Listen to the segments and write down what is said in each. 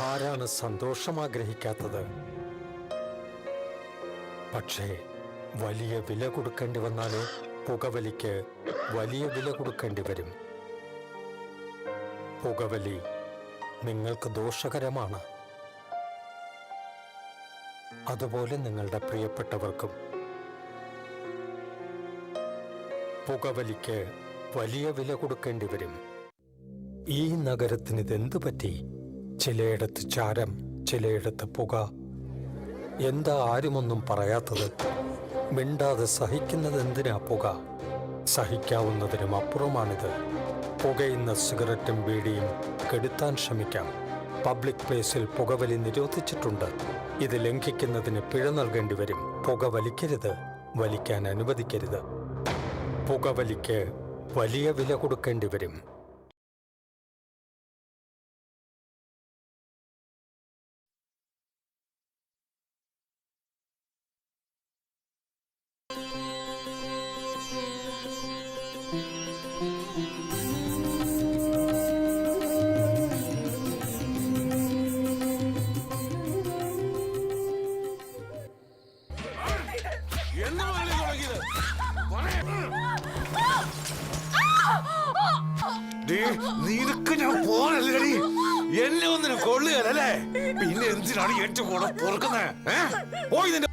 ആരാണ് സന്തോഷം ആഗ്രഹിക്കാത്തത്? പക്ഷേ വലിയ വില കൊടുക്കേണ്ടി വന്നാലോ? പുകവലിക്ക് വലിയ വില കൊടുക്കേണ്ടി വരും. പുകവലി നിങ്ങൾക്ക് ദോഷകരമാണ്. അതുപോലെ നിങ്ങളുടെ പ്രിയപ്പെട്ടവർക്കും. പുകവലിക്ക് വലിയ വില കൊടുക്കേണ്ടി വരും. ഈ നഗരത്തിന് ഇതെന്തു പറ്റി? ചിലയിടത്ത് ചാരം, ചിലയിടത്ത് പുക. എന്താ ആരുമൊന്നും പറയാത്തത്? മിണ്ടാതെ സഹിക്കുന്നത് എന്തിനാ പുക? സഹിക്കാവുന്നതിനും അപ്പുറമാണിത്. പുകയുന്ന സിഗരറ്റും ബീഡിയും കെടുത്താൻ ശ്രമിക്കാം. പബ്ലിക് പ്ലേസിൽ പുകവലി നിരോധിച്ചിട്ടുണ്ട്. ഇത് ലംഘിക്കുന്നതിന് പിഴ നൽകേണ്ടി വരും. പുക വലിക്കരുത്, വലിക്കാൻ അനുവദിക്കരുത്. പുകവലിക്ക് വലിയ വില കൊടുക്കേണ്ടി വരും. നിനക്ക് ഞാൻ പോരല്ലേ? എന്നെ ഒന്നിനും കൊള്ളുകയല്ലേ? പിന്നെ എന്തിനാണ് ഏറ്റവും കൂടെ പൊറുക്കുന്നത്? പോയി നിന്റെ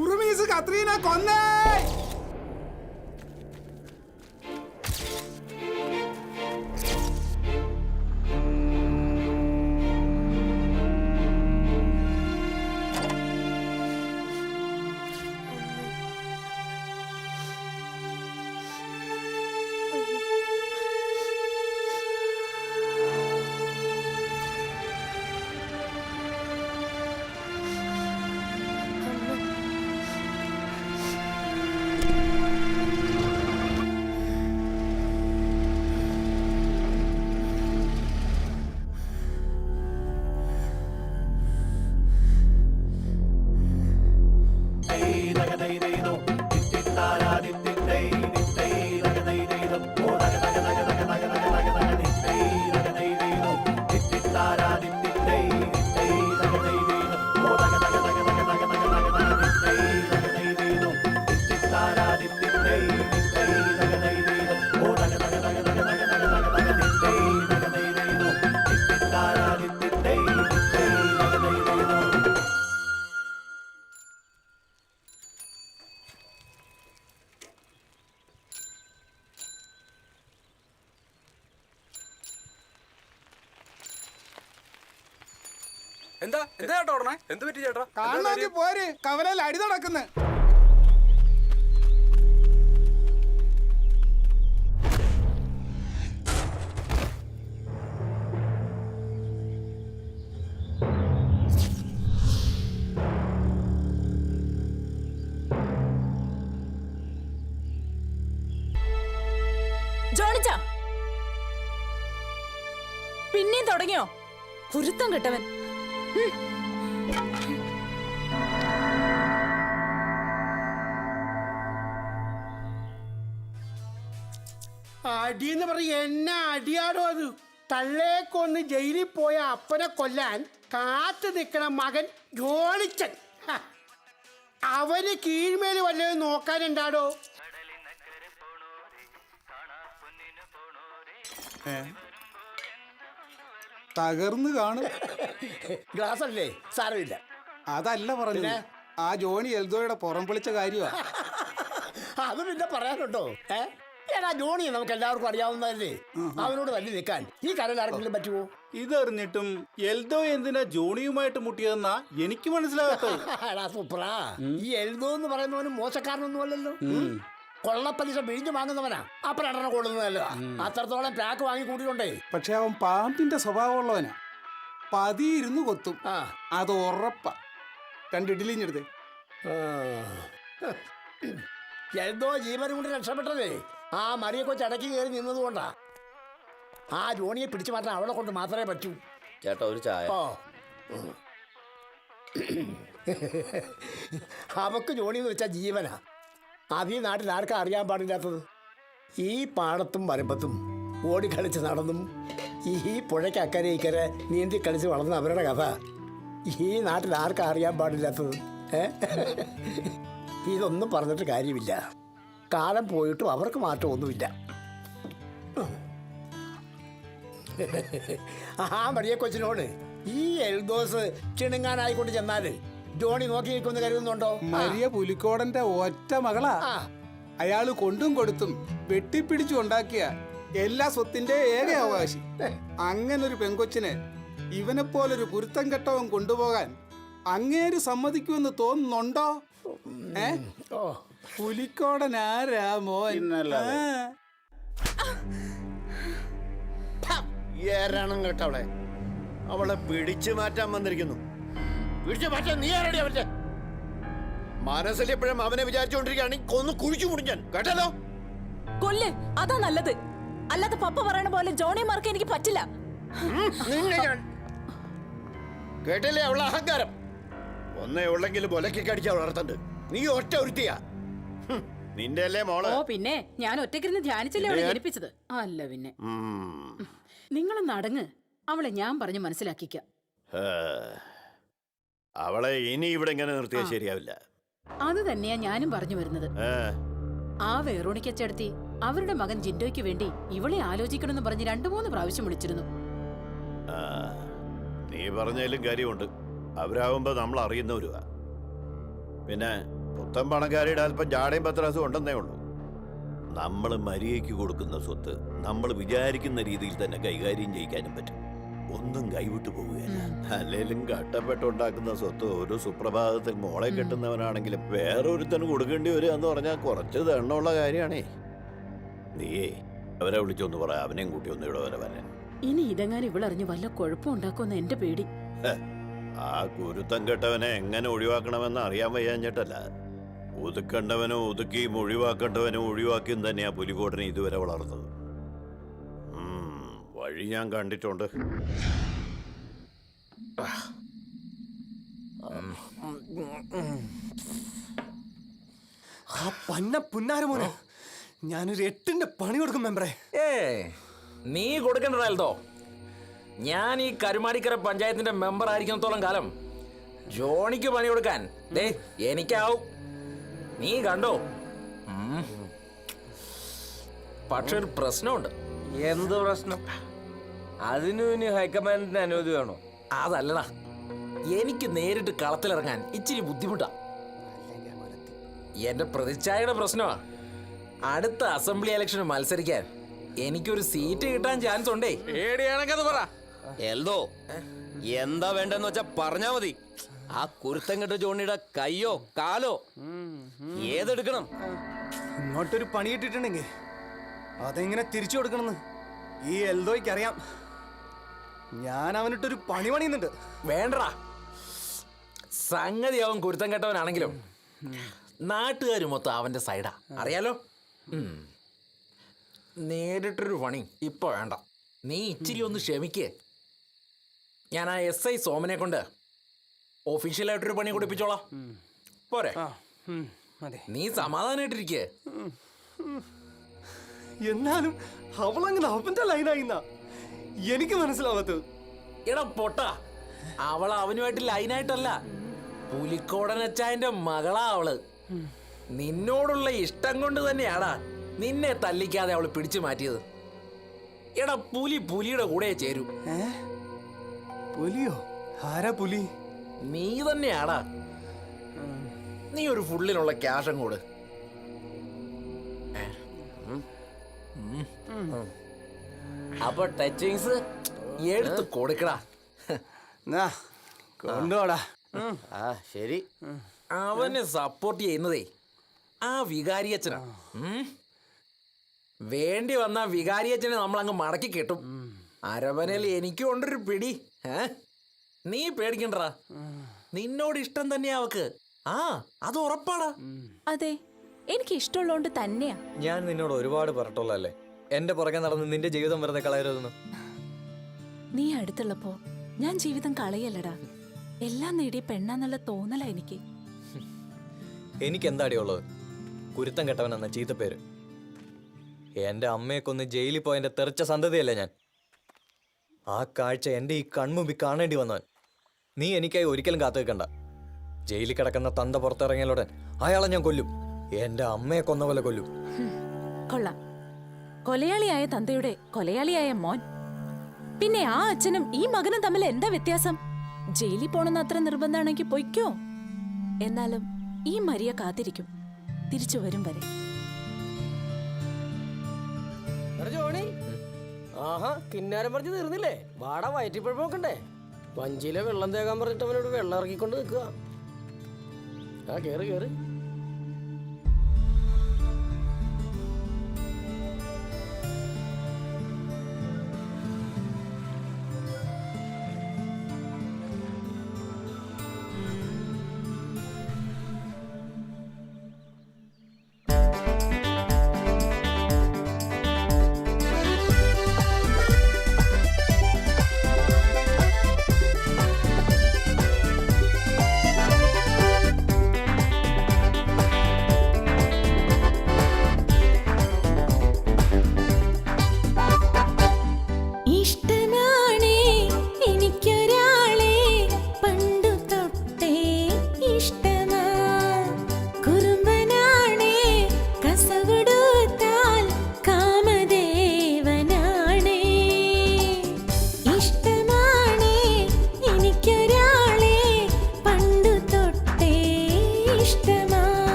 ഉറുമീസ് കത്രീന കൊന്നേ. എന്താ എന്താ ചേട്ടാ ഓടണേ? എന്ത് പറ്റി ചേട്ടാ? കാണാൻ പോര്, കവലയിൽ അടി നടക്കുന്നു. ജോണിച്ചാ പിന്നെയും തുടങ്ങിയോ? കുരുത്തം കിട്ടവൻ. അടിയെന്ന് പറയും എന്നെ അടിയാടോ അത്. തള്ളേക്കൊന്ന് ജയിലിൽ പോയ അപ്പനെ കൊല്ലാൻ കാത്തു നിൽക്കണ മകൻ ജോണിച്ചൻ. അവന് കീഴ്മേല് വല്ലതും നോക്കാനുണ്ടാടോ? തകർന്നു കാണും. ഗ്ലാസ് അല്ലേ, സാരമില്ല. അതല്ല പറഞ്ഞു, ആ ജോണി എൽദോയുടെ പുറം പൊളിച്ച കാര്യമാ. അത് പിന്നെ പറയാനുണ്ടോ? ഏടാ ജോണി നമുക്ക് എല്ലാവർക്കും അറിയാവുന്നതല്ലേ. അവനോട് തല്ലി നിൽക്കാൻ ഈ കരയിൽ ആർക്കെങ്കിലും പറ്റുമോ? ഇതറിഞ്ഞിട്ടും എൽദോ എന്തിനാ ജോണിയുമായിട്ട് മുട്ടിയതെന്നാ എനിക്ക് മനസ്സിലാകത്തത്. എടാ സൂപ്പറാ, ഈ എൽദോ എന്ന് പറയുന്നവന് മോശക്കാരനൊന്നും അല്ലല്ലോ. കൊള്ളപ്പലിശ പിഴിഞ്ഞു വാങ്ങുന്നവനാ. അപ്പൊ രണ്ടെണ്ണം കൊള്ളുന്നതല്ലോ. അത്രത്തോളം പാക്ക് വാങ്ങി കൂട്ടിക്കൊണ്ടേ. പക്ഷെ അവൻ പാമ്പിന്റെ സ്വഭാവമുള്ളവനാ. പതിയിരുന്നു കൊത്തും, അത് ഉറപ്പാ. കണ്ടിട്ടില്ലെടുത്ത് എൽദോ ജീവനും കൊണ്ട് രക്ഷപ്പെട്ടതേ ആ മറിയെ കൊച്ച് അടക്കി കയറി നിന്നതുകൊണ്ടാ. ആ ജോണിയെ പിടിച്ചു മാറ്റാൻ അവളെ കൊണ്ട് മാത്രമേ പറ്റൂ. ചേട്ടാ ഒരു ചായ. അവക്ക് ജോണി എന്ന് വെച്ചാൽ ജീവനാ. അത് ഈ നാട്ടിൽ ആർക്കാ അറിയാൻ പാടില്ലാത്തത്? ഈ പാടത്തും വരമ്പത്തും ഓടിക്കളിച്ച് നടന്നും ഈ പുഴയ്ക്ക് അക്കരെ ഇക്കരെ നീന്തി കളിച്ച് വളർന്ന അവരുടെ കഥ ഈ നാട്ടിൽ ആർക്കും അറിയാൻ പാടില്ലാത്തത്. ഇതൊന്നും പറഞ്ഞിട്ട് കാര്യമില്ല. കാലം പോയിട്ടും അവർക്ക് മാറ്റമൊന്നുമില്ല. ആ മടിയ കൊച്ചിനോട് ഈ എൽദോസ് ചിണുങ്ങാനായിക്കൊണ്ട് ചെന്നാല് ജോണി നോക്കി നിൽക്കുമെന്ന് കരുതുന്നുണ്ടോ? മരിയ പുലിക്കോടന്റെ ഒറ്റ മകളാ. അയാള് കൊണ്ടും കൊടുത്തും വെട്ടിപ്പിടിച്ചു ഉണ്ടാക്കിയ എല്ലാ സ്വത്തിന്റെ ഏക അവകാശി. അങ്ങനൊരു പെങ്കൊച്ചിനെ ഇവനെ പോലൊരു കുരുത്തം കെട്ടവൻ കൊണ്ടുപോകാൻ അങ്ങേര് സമ്മതിക്കുമെന്ന് തോന്നുന്നുണ്ടോ? പുലിക്കോടൻ ആരാ മോൻ? ഏറാണം കേട്ടവളെ, അവളെ പിടിച്ചു മാറ്റാൻ വന്നിരിക്കുന്നു. പിടിച്ചു മാറ്റാൻ നീ ആരടി അവന്റെ മനസ്സിൽ എപ്പോഴും അവനെ വിചാരിച്ചുകൊണ്ടിരിക്കുകയാണെങ്കിൽ കൊന്നു കുഴിച്ചു മുടിഞ്ഞാൻ കേട്ടല്ലോ. കൊല്ല്, അതാ നല്ലത്. അല്ലാതെ പപ്പ പറയണ പോലെ ജോണി മാർക്ക് എനിക്ക് പറ്റില്ല. കേട്ടില്ലേ അവളെ അഹങ്കാരം? ഒന്നേ ഉള്ളെങ്കിലും ഒലക്കി കടിച്ച വളർത്തണ്ട്. നീ ഒറ്റ ഒരുത്തിയാ. നിന്റെ അല്ലേ മോള്? ഓ പിന്നെ ഞാൻ ഒറ്റക്കിരുന്ന് ധ്യാനിച്ചല്ലേ അവളെ ജനിപ്പിച്ചത്. അല്ല പിന്നെ നിങ്ങളൊന്ന് അടങ്ങ്. അവളെ ഞാൻ പറഞ്ഞ് മനസ്സിലാക്കിക്കാം. അവളെ ഇനി ഇവിടെ ഇങ്ങനെ നിർത്തിയാൽ ശരിയാവില്ല. അത് തന്നെയാ ഞാനും പറഞ്ഞു വരുന്നത്. ആ വേറോണിക്കച്ചേടത്തി അവരുടെ മകൻ ജിൻഡോയ്ക്ക് വേണ്ടി ഇവളെ ആലോചിക്കണമെന്ന് പറഞ്ഞ് 2-3 പ്രാവശ്യം വിളിച്ചിരുന്നു. നീ പറഞ്ഞതിലും കാര്യമുണ്ട്. അവരാകുമ്പോ നമ്മൾ അറിയുന്നവരുവാ. പിന്നെ പുത്തൻ പണക്കാരിയുടെ അല്പം ജാടയും പത്രാസും ഉണ്ടെന്നേ ഉള്ളൂ. നമ്മൾ മരിയയ്ക്ക് കൊടുക്കുന്ന സ്വത്ത് നമ്മൾ വിചാരിക്കുന്ന രീതിയിൽ തന്നെ കൈകാര്യം ചെയ്യിക്കാനും പറ്റും. ഒന്നും കൈവിട്ടു പോവുകയല്ല. അല്ലെങ്കിലും കട്ടപ്പെട്ടുണ്ടാക്കുന്ന സ്വത്ത് ഒരു സുപ്രഭാതത്തിൽ മോളെ കെട്ടുന്നവനാണെങ്കിലും വേറൊരുത്തന് കൊടുക്കേണ്ടി വരിക എന്ന് പറഞ്ഞാൽ കുറച്ച് ദണ്ണമുള്ള കാര്യമാണേ. നീയേ അവരെ വിളിച്ചൊന്ന് പറ, അവനെയും കൂട്ടി ഒന്ന് ഇവിടെ വരെ വരാൻ. ഇനി ഇതെങ്ങാനും ഇവളറിഞ്ഞ് വല്ല കുഴപ്പമുണ്ടാക്കുമെന്ന് എന്റെ പേടി. ആ കുരുത്തം കെട്ടവനെ എങ്ങനെ ഒഴിവാക്കണമെന്ന് അറിയാൻ വയ്യാഞ്ഞിട്ടല്ല. ഒതുക്കണ്ടവനും ഒതുക്കിയും ഒഴിവാക്കേണ്ടവനും ഒഴിവാക്കിയും തന്നെയാ പുലിക്കോടനെ ഇതുവരെ വളർന്നത്. വഴി ഞാൻ കണ്ടിട്ടുണ്ട്. ആ പന്ന പുന്നാരമോനെ ഞാനൊരു 8ന്റെ പണി കൊടുക്കും മെമ്പറേ. നീ കൊടുക്കണ്ടോ? ഞാൻ ഈ കരുമാടിക്കര പഞ്ചായത്തിന്റെ മെമ്പർ ആയിരിക്കുന്നത്തോളം കാലം ജോണിക്ക് പണി കൊടുക്കാൻ എനിക്കാവും. നീ കണ്ടോ? പക്ഷെ ഒരു പ്രശ്നമുണ്ട്. എന്ത് പ്രശ്നം? അതിനു ഇനി ഹൈക്കമാൻഡിന്റെ അനുമതി വേണോ? അതല്ലടാ, എനിക്ക് നേരിട്ട് കളത്തിലിറങ്ങാൻ ഇച്ചിരി ബുദ്ധിമുട്ടാ. എന്റെ പ്രതിച്ഛായയുടെ പ്രശ്നമാ. അടുത്ത അസംബ്ലി ഇലക്ഷന് മത്സരിക്കാൻ എനിക്കൊരു സീറ്റ് കിട്ടാൻ ചാൻസ് ഉണ്ടേ. പേടിയാണെങ്കത് പറ. എൽദോ എന്താ വേണ്ടെന്ന് വെച്ചാ പറഞ്ഞാ മതി. ആ കുരുത്തം കെട്ട ജോണിയുടെ കയ്യോ കാലോ ഏതെടുക്കണം? ഇങ്ങോട്ടൊരു പണി കിട്ടിയിട്ടുണ്ടെങ്കിൽ അതെങ്ങനെ തിരിച്ചു കൊടുക്കണമെന്ന് ഈ എൽദോയ്ക്ക് അറിയാം. ഞാൻ അവനിട്ടൊരു പണി പണിയുന്നുണ്ട്. വേണ്ടടാ, സംഗതി അവൻ കുരുത്തം കെട്ടവനാണെങ്കിലും നാട്ടുകാർ മൊത്തം അവന്റെ സൈഡാ, അറിയാലോ. നേരിട്ടൊരു പണി ഇപ്പൊ വേണ്ട. നീ ഇച്ചിരി ഒന്ന് ക്ഷമിക്കേ. ഞാൻ ആ SI സോമനെ കൊണ്ട് ഒഫീഷ്യലായിട്ടൊരു പണി കൊടുപ്പിച്ചോളാം. പോരെ? നീ സമാധാനായിട്ടിരിക്കേ. എന്നാലും അവളങ്ങനെ അവന്റെ ലൈനായിന്നാ എനിക്ക് മനസ്സിലാവാത്തത്. എടാ പൊട്ട, അവൾ അവനുമായിട്ട് ലൈനായിട്ടല്ല, പുലിക്കോടനച്ചായന്റെ മകളാ അവള്. നിന്നോടുള്ള ഇഷ്ടം കൊണ്ട് തന്നെയാടാ നിന്നെ തല്ലിക്കാതെ അവള് പിടിച്ചു മാറ്റിയത്. എടാ പുലിയുടെ കൂടെ ചേരൂ. പുലിയോ? ആരാ പുലി? നീ തന്നെയാടാ. നീ ഒരു ഫുള്ളിനുള്ള ക്യാഷ് അങ്ങോട്ട്. അപ്പൊ ടച്ചിങ്സ് എടുത്ത് കൊടുക്കടാ. കൊണ്ടുപോടാ. ശരി. അവനെ സപ്പോർട്ട് ചെയ്യുന്നതേ ആ വികാരിയച്ഛനാ. വേണ്ടി വന്ന വികാരിയച്ഛനെ നമ്മൾ അങ്ങ് മടക്കി കെട്ടും. അരവനയിൽ എനിക്കും ഉണ്ടൊരു പിടി. നീ പേടിക്കണ്ടാ, നിന്നോട് ഇഷ്ടം തന്നെയാ അവക്ക്. അത് ഉറപ്പാടാ. അതെ, എനിക്ക് ഇഷ്ടമുള്ളതുകൊണ്ട് തന്നെയാ. ഞാൻ നിന്നോട് ഒരുപാട് പറഞ്ഞിട്ടുള്ളതല്ലേ എന്റെ പുറകെ നടന്ന് നിന്റെ ജീവിതം വെറുതെ കളയരുതെന്ന്. നീ അടുത്തുള്ളപ്പോ ഞാൻ ജീവിതം കളയല്ലടാ. എല്ലാം നേടിയ പെണ്ണാന്നുള്ള തോന്നലാ എനിക്ക്. എനിക്ക് എന്താടിയുള്ളത്? കുരുത്തം കെട്ടവൻ എന്ന ചീത്തപ്പേര്. എൻ്റെ അമ്മയെ കൊന്ന് ജയിലിൽ പോയതിൻ്റെ തെറിച്ച സന്തതിയല്ലേ ഞാൻ. ആ കാഴ്ച എൻ്റെ ഈ കൺമുമ്പിൽ കാണേണ്ടി വന്നവൻ. നീ എനിക്കായി ഒരിക്കലും കാത്തു വെക്കണ്ട. ജയിലിൽ കിടക്കുന്ന തന്ത പുറത്തിറങ്ങിയാലുടൻ അയാളെ ഞാൻ കൊല്ലും. എൻ്റെ അമ്മയെ കൊന്ന പോലെ കൊല്ലും. കൊള്ളാം. കൊലയാളിയായ തന്തയുടെ കൊലയാളിയായ മോൻ. പിന്നെ ആ അച്ഛനും ഈ മകനും തമ്മിൽ എന്താ വ്യത്യാസം? ജയിലിൽ പോണെന്ന് അത്ര നിർബന്ധമാണെങ്കിൽ പൊയ്ക്കോ. എന്നാലും ഈ മരിയ കാത്തിരിക്കും തിരിച്ചു വരും വരെ. ജോണി, ആഹാ, കിന്നാരം പറഞ്ഞു തീർന്നില്ലേ? വാട വയറ്റിപ്പഴം നോക്കണ്ടേ? വഞ്ചിയിലെ വെള്ളം തേക്കാൻ പറഞ്ഞിട്ട് അവനോട് വെള്ളം ഇറക്കിക്കൊണ്ട് നിൽക്കുക. ആ കേറ് കേറ്.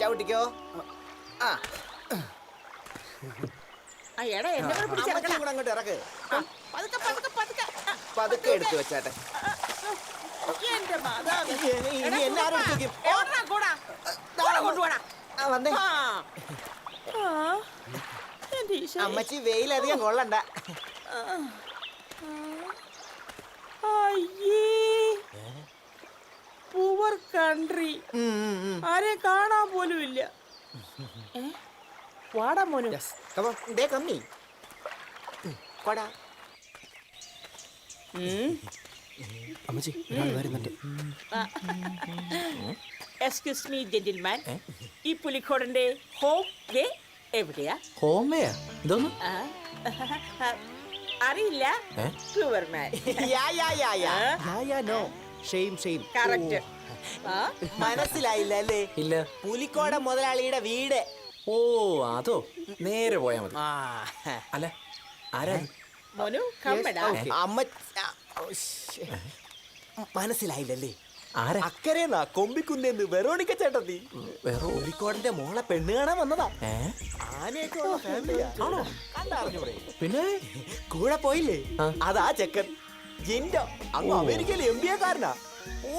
ചവിട്ടിക്കോ. അങ്ങോട്ട് ഇറക്ക്. പതുക്കെ എടുത്തു വെച്ചാട്ടെ. അമ്മച്ചി വെയിലധികം കൊള്ളണ്ട. പൂ കൺട്രി ആരെ കാണാൻ പോലും ഇല്ല. വാടാ മോനു. ദേ കമ്മി കൊടാ. അമ്മച്ചി ഒരാൾ വരുന്നുണ്ട്. എക്സ്ക്യൂസ് മീ ജെന്റിൽമാൻ, ഈ പുലിക്കോടന്റെ ഹോം വേ എവിടെയാ? ഹോമയാ ഇതൊന്നും ആ, അറിയില്ല. പ്യുവർമാൻ. കറക്റ്റ്. മനസ്സിലായില്ല അല്ലേ? ഇല്ല. പുലിക്കോട മുതലാളിയുടെ വീട്. ഓ അതോ, നേരെ പോയാ മതി. അല്ല ആരാ മോനു കമ്മടാ. അമ്മ മനസ്സിലായില്ലല്ലേ? ആരാ? അക്കരേന്നാ കൊമ്പിക്കുന്നെന്ന് വെറോണിക്ക ചേട്ടത്തി. പുലിക്കോടന്റെ മോളെ പെണ്ണ് കാണാൻ വന്നതാ. ആനയൊക്കെ ഉള്ള ഫാമിലിയാ. കണ്ടറിഞ്ഞൂടെ? പിന്നെ കൂടെ പോയില്ലേ? അതാ ചെക്കൻ ജിൻഡോ. അങ്ങ് അമേരിക്കയിലെ MBA കാരനാ.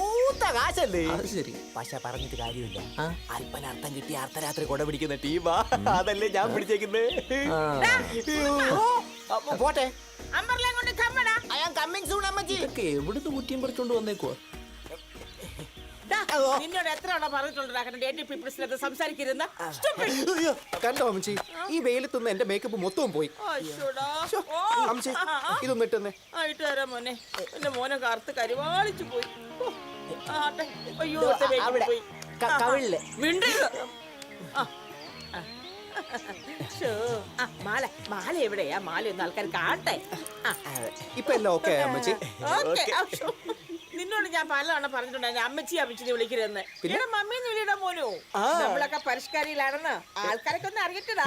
ഊത്ത കാശല്ലേ? ശരി. പക്ഷെ പറഞ്ഞിട്ട് കാര്യമില്ല. അല്പനർത്ഥം കിട്ടി അർദ്ധരാത്രി കൊട പിടിക്കുന്ന ടീമാ. അതല്ലേ ഞാൻ പിടിച്ചേക്കുന്നേ. പോട്ടെ. എവിടുന്ന് കുറ്റിയും പറിച്ചോണ്ട് വന്നേക്കുവാ? നിന്നോട് എത്ര തവണ പറഞ്ഞിട്ടുണ്ട് സംസാരിക്കരുന്ന? കണ്ടോ അമ്മച്ചി, ഈ വെയിലത്തുനിന്ന് എന്റെ മേക്കപ്പ് മൊത്തവും പോയി. അമ്മച്ചി ഇതൊന്നും ഇട്ടെന്നേ. ആയിട്ട് തരാം മോനെ. എന്റെ മോനെ കറുത്ത് കരിവാളിച്ചു പോയി. അയ്യോ പോയി. മാല മാല എവിടെയാ? മാല ഒന്ന് ആൾക്കാർ കാണട്ടെ. ഇപ്പൊ എല്ലാം ഓക്കെ അമ്മച്ചി. നിന്നോട് ഞാൻ പലതവണ പറഞ്ഞിട്ടുണ്ടായിരുന്നു അമ്മച്ചി അമ്മച്ചിനെ വിളിക്കരുതെന്ന്. ഇവിടെ മമ്മീന്ന് വിളിയിടാ മോനു. നമ്മളൊക്കെ പരിഷ്കാരിയിലാണെന്ന് ആൾക്കാരൊക്കെ ഒന്ന് അറിയട്ടടാ.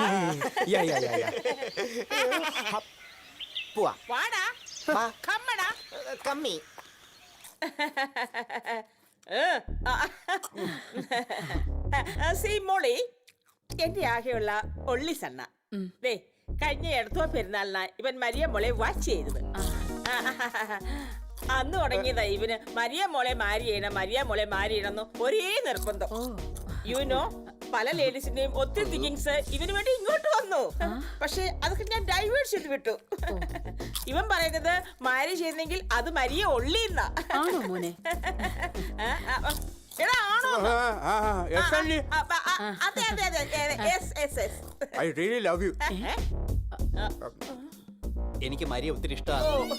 വാടാ കമ്മടാ കമ്മി. മോളി, എന്റെ ആകെയുള്ള ഒള്ളി സണ്ണ. ദേ കഴിഞ്ഞ എടുത്തോ പെരുന്നാളിനാ ഇവൻ മരിയ മോളെ വാച്ച് ചെയ്തത്. അന്ന് തുടങ്ങിയതാ ഇവന് മരിയ മോളെ മാരി ചെയ്യണം, മരിയ മോളെ മാരി ചെയ്യണമെന്ന് ഒരേ നിർബന്ധം. യുനോ പല ലേഡീസിന്റെയും ഒത്തിരി തിങ്കിങ്സ് ഇവന് വേണ്ടി ഇങ്ങോട്ട് വന്നു. പക്ഷെ അതൊക്കെ ഞാൻ ഡൈവേർട്ട് ചെയ്ത് വിട്ടു. ഇവൻ പറയുന്നത് മാരി ചെയ്യുന്നെങ്കിൽ അത് മരിയ ഒള്ളിന്നാ. എടാ ആണോ? അതെ അതെ അതെ. I really love you. എനിക്ക് മരിയ ഒത്തിരി ഇഷ്ടമാണ്.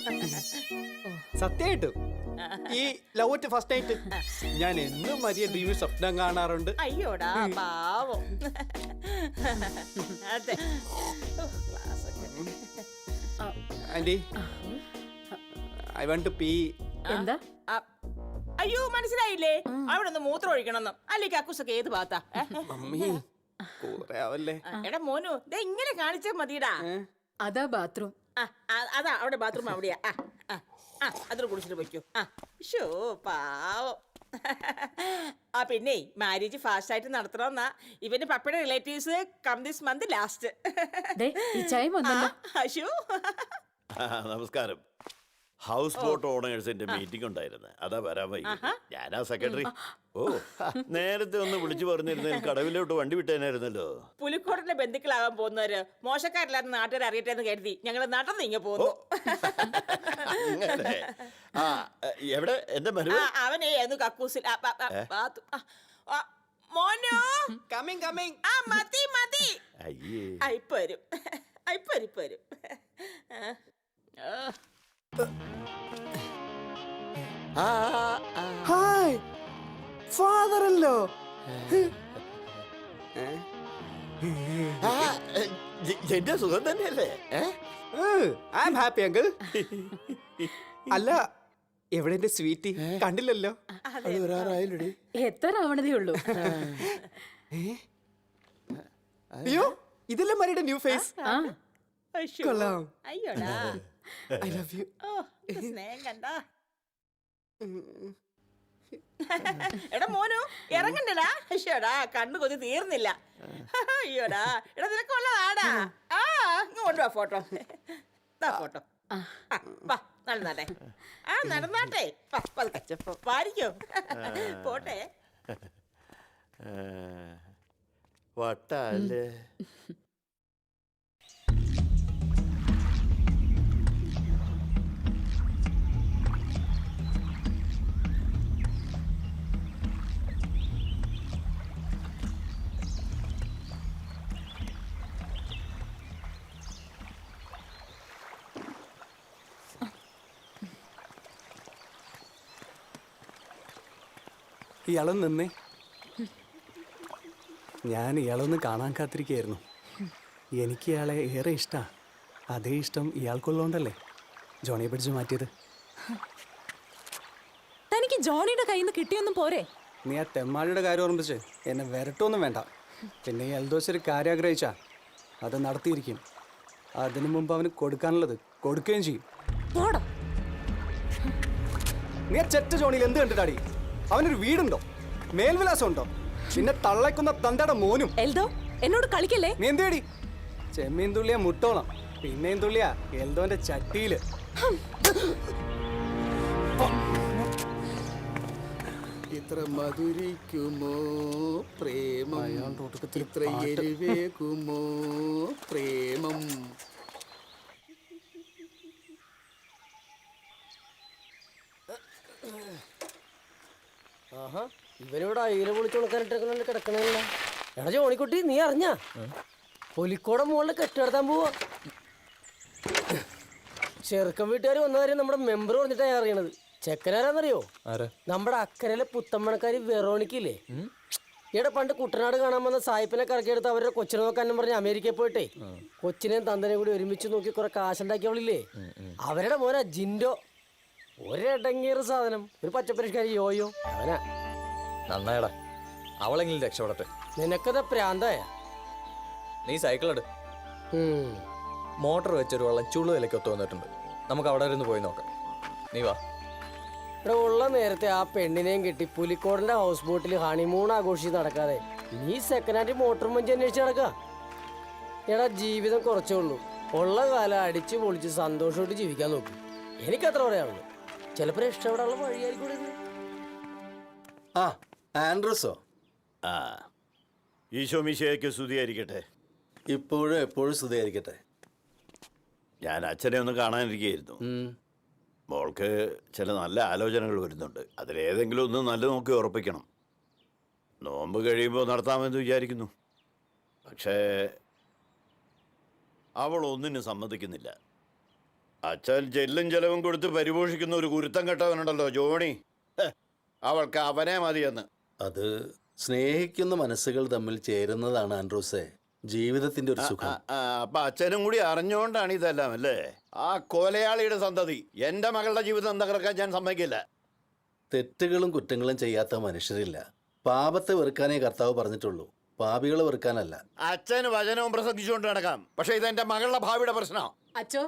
സത്യമായിട്ടും ഈ ലവ് അറ്റ് ഫസ്റ്റ് നൈറ്റ് ഞാൻ എന്നും മരിയ ഡ്രീമിൽ സ്വപ്നം കാണാറുണ്ട്. അയ്യോടാ പാവം. അതെ. Aunty I want to pee. എന്താ? അയ്യോ മനസ്സിലായില്ലേ? അവിടെ ഒന്ന് മൂത്രം ഒഴിക്കണമെന്ന്. അല്ലെങ്കിൽ കക്കൂസൊക്കെ ഏത് ഭാഗത്താ? എടാ മോനു, ദേ ഇങ്ങനെ കാണിച്ചാ മതിടാ. അതാ ബാത്റൂം. അതാ അവിടെ ബാത്റൂം അവിടെയാ. അതിന് കുടിച്ചിട്ട് പോയിക്കോ. ഷോ പാവം. പിന്നെ മാരേജ് ഫാസ്റ്റ് ആയിട്ട് നടത്തണമെന്നാ ഇവന്റെ പപ്പയുടെ relatives come this month last. Ashu നമസ്കാരം. ഹൗസ് ബോട്ട് ഓണേഴ്സിന്റെ മീറ്റിംഗ് ഉണ്ടായിരുന്നു, അതാ വരാൻ വൈകി. ഞാനാ സെക്രട്ടറി. ഓ നേരത്തെ ഒന്ന് വിളിച്ചു പറഞ്ഞിരുന്നെങ്കിൽ കടവിലോട്ട് വണ്ടി വിട്ടേനായിരുന്നല്ലോ. പുലിക്കോടിന്റെ ബന്ധുക്കളാകാൻ പോകുന്നവര് മോശക്കാരില്ലാത്ത നാട്ടുകാർ അറിയട്ടെ എന്ന് കരുതി ഞങ്ങൾ നടന്ന് ഇങ്ങ പോകുന്നു. എവിടെ എന്റെ മരുമ? അവനെ കക്കൂസിൽ. മോനോ കമ്മിങ് കമ്മിങ്. മതി മതി. ഇപ്പൊ വരും. ഹായ് ഫാദറല്ലോ. എന്റെ സുഖം തന്നെയല്ലേ? I am happy uncle. അല്ല എവിടെ എന്റെ സ്വീറ്റി? കണ്ടില്ലല്ലോ. എത്ര ആവണതേ ഉള്ളൂ. അയ്യോ ഇതല്ലേ മരിയുടെ ന്യൂ ഫേസ്. കൊള്ളാം. അയ്യോടാ ഐ ലവ് യു. സ്നേഹം കണ്ട. എടാ മോനു ഇറങ്ങണ്ടടാ. അയ്യോടാ കണ്ണു കൊതി തീർന്നില്ല. അയ്യോടാ എടാ നിനക്കുള്ളതാടാ. കൊണ്ടുവാ ഫോട്ടോ. ഫോട്ടോ നടന്നാട്ടെ. നടന്നാട്ടെ. പാരിക്കോ പോട്ടെ. വട്ടല്ലേ? ഇയാളൊന്ന് നിന്നേ. ഞാൻ ഇയാളൊന്ന് കാണാൻ കാത്തിരിക്കുകയായിരുന്നു. എനിക്ക് ഇയാളെ ഏറെ ഇഷ്ടമാണ്. അതേ ഇഷ്ടം ഇയാൾക്കുള്ളതുകൊണ്ടല്ലേ ജോണിയെ പിടിച്ച് മാറ്റിയത്. തനിക്ക് ജോണിയുടെ കയ്യിൽ നിന്ന് കിട്ടിയൊന്നും പോരെ? നീ ആ തെമ്മാടിയുടെ കാര്യം ഓർമ്മിച്ച് എന്നെ വരട്ടൊന്നും വേണ്ട. പിന്നെ ഈ എൽദോസ് ഒരു കാര്യം ആഗ്രഹിച്ചാ അത് നടത്തിയിരിക്കും. അതിനു മുമ്പ് അവന് കൊടുക്കാനുള്ളത് കൊടുക്കുകയും ചെയ്യും. നീ ആ ചെറ്റ ജോണിയിൽ എന്ത് കണ്ടിട്ടാടി? അവനൊരു വീടുണ്ടോ? മേൽവിലാസം ഉണ്ടോ? പിന്നെ തള്ളയ്ക്കുന്ന തന്തയുടെ മോനും. എൽദോ എന്നോട് കളിക്കല്ലേ. നീ എന്തേടി? ചെമ്മീൻ തുള്ളിയാ മുട്ടോളം, പിന്നെയും തുള്ളിയാ എൽദോന്റെ ചട്ടിയില്. ഇത്ര മധുരിക്കുമോ പ്രേമം, ഇത്ര എരിവേകുമോ പ്രേമം. ആഹാ, ഇവനിവിടെ അയില പൊളിച്ചു കൊടുക്കാനിട്ട് കിടക്കണല്ല. എടാ ജോണിക്കുട്ടി, നീ അറിഞ്ഞ പുലിക്കോടെ മുകളിൽ കെട്ടിടത്താൻ പോവാ. ചെറുക്കൻ വീട്ടുകാർ വന്ന കാര്യം നമ്മുടെ മെമ്പർ പറഞ്ഞിട്ടാ ഞാൻ അറിയണത്. ചെക്കനാരാന്നറിയോ? നമ്മുടെ അക്കരയിലെ പുത്തമ്മണക്കാരി വെറോണിക്കില്ലേ? ഇവിടെ പണ്ട് കുട്ടനാട് കാണാൻ വന്ന സായിപ്പിനെ കറക്കിയെടുത്ത് അവരുടെ കൊച്ചിനെ നോക്കാനും പറഞ്ഞ് അമേരിക്കയിൽ പോയിട്ടേ കൊച്ചിനെയും തന്തനെയും കൂടി ഒരുമിച്ച് നോക്കി കുറെ കാശുണ്ടാക്കിയവളില്ലേ, അവരുടെ മോനാ ജിൻഡോ. ഒരടങ്ങിയൊരു സാധനം, ഒരു പച്ചപ്പരിഷ്കാരി യോയോ. അവനാ നന്നായടാ, അവളെങ്കിലും രക്ഷപ്പെടട്ടെ. നിനക്കത് പ്രാന്തായ. നീ സൈക്കിൾ എടു. മോട്ടർ വെച്ചൊരു വെള്ളം ചുളു വിലക്കൊത്തു വന്നിട്ടുണ്ട്. നമുക്ക് അവിടെ ഇരുന്ന് പോയി നോക്കാം. നീ വാ. ഇവിടെ ഉള്ള നേരത്തെ ആ പെണ്ണിനെയും കെട്ടി പുലിക്കോടിന്റെ ഹൗസ് ബോട്ടിൽ ഹണിമൂൺ ആഘോഷിച്ച് നടക്കാതെ നീ സെക്കൻഡ് ഹാൻഡ് മോട്ടോർ മഞ്ചി അന്വേഷിച്ച് നടക്കുക. എടാ, ജീവിതം കുറച്ചേ ഉള്ളൂ. ഉള്ള കാലം അടിച്ചു പൊളിച്ച് സന്തോഷമായിട്ട് ജീവിക്കാൻ നോക്കും. എനിക്കത്ര പറയാനുള്ളൂ. ചിലപ്പോൾ ഇഷ്ടപ്പെടാനുള്ള വഴിയായിരിക്കും ഇത്. ആ ആൻഡ്രൂസോ? ആ, ഈശോ മിശിഹായ്ക്ക് സ്തുതിയായിരിക്കട്ടെ. ഇപ്പോഴും എപ്പോഴും സ്തുതിയായിരിക്കട്ടെ. ഞാൻ അച്ഛനെ ഒന്ന് കാണാനിരിക്കുകയായിരുന്നു. മോൾക്ക് ചില നല്ല ആലോചനകൾ വരുന്നുണ്ട്. അതിലേതെങ്കിലും ഒന്ന് നല്ല നോക്കി ഉറപ്പിക്കണം. നോമ്പ് കഴിയുമ്പോൾ നടത്താമെന്ന് വിചാരിക്കുന്നു. പക്ഷേ അവൾ ഒന്നിനും സമ്മതിക്കുന്നില്ല. അച്ഛൻ ചെല്ലും ചെലവും കൊടുത്ത് പരിപോഷിക്കുന്ന ഒരു കുരുത്തം കെട്ടവനുണ്ടല്ലോ ജോണി, അവൾക്ക് അവനെ മതിയെന്ന്. അത് സ്നേഹിക്കുന്ന മനസ്സുകൾ തമ്മിൽ ചേരുന്നതാണ് ആൻഡ്രൂസേ ജീവിതത്തിന്റെ ഒരു സുഖം. അപ്പൊ അച്ഛനും കൂടി അറിഞ്ഞുകൊണ്ടാണ് ഇതെല്ലാം അല്ലേ? ആ കൊലയാളിയുടെ സന്തതി എന്റെ മകളുടെ ജീവിതം തകർക്കാൻ ഞാൻ സമ്മതിക്കില്ല. തെറ്റുകളും കുറ്റങ്ങളും ചെയ്യാത്ത മനുഷ്യരില്ല. പാപത്തെ വെറുക്കാനേ കർത്താവ് പറഞ്ഞിട്ടുള്ളൂ, പാപികളെ വെറുക്കാനല്ല. അച്ഛന് വചനവും പ്രസംഗിച്ചുകൊണ്ട് നടക്കാം, പക്ഷെ ഇത് എന്റെ മകളുടെ ഭാവിയുടെ പ്രശ്നം. അച്ഛോ,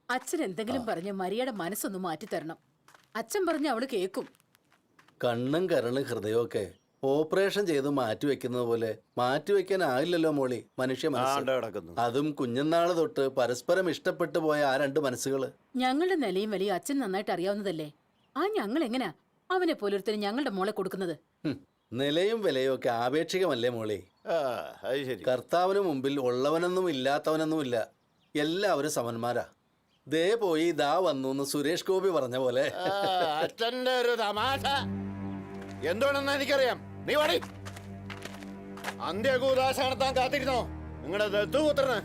അച്ഛൻ എന്തെങ്കിലും പറഞ്ഞ് മരിയയുടെ മനസ്സൊന്ന് മാറ്റി തരണം. അച്ഛൻ പറഞ്ഞ് അവള് കേക്കും. കണ്ണും കരളും ഹൃദയമൊക്കെ ഓപ്പറേഷൻ ചെയ്ത് മാറ്റിവെക്കുന്നത് പോലെ മാറ്റിവെക്കാനാവില്ലല്ലോ മോളി മനുഷ്യ മനസ്സ്. അതും കുഞ്ഞുനാള് തൊട്ട് പരസ്പരം ഇഷ്ടപ്പെട്ടു പോയ ആ രണ്ട് മനസ്സുകള്. ഞങ്ങളുടെ നിലയും വലിയ അച്ഛൻ നന്നായിട്ട് അറിയാവുന്നതല്ലേ. ആ ഞങ്ങൾ എങ്ങനാ അവനെ പോലൊരുത്തരും ഞങ്ങളുടെ മോളെ കൊടുക്കുന്നത്? നിലയും വിലയും ഒക്കെ ആപേക്ഷികമല്ലേ മോളി? കർത്താവിന് മുമ്പിൽ ഉള്ളവനൊന്നും ഇല്ലാത്തവനൊന്നും ഇല്ല, എല്ലാവരും സമന്മാരാ. ദേ പോയി ദാ വന്നു സുരേഷ് ഗോപി പറഞ്ഞ പോലെ. അച്ഛന്റെ ഒരു തമാശ എന്തോണെന്ന് എനിക്കറിയാം. നീ വടി അന്ത്യകൂദാശ നടത്താൻ കാത്തിരുന്നോ നിങ്ങളുടെ ദത്തുപുത്രന്?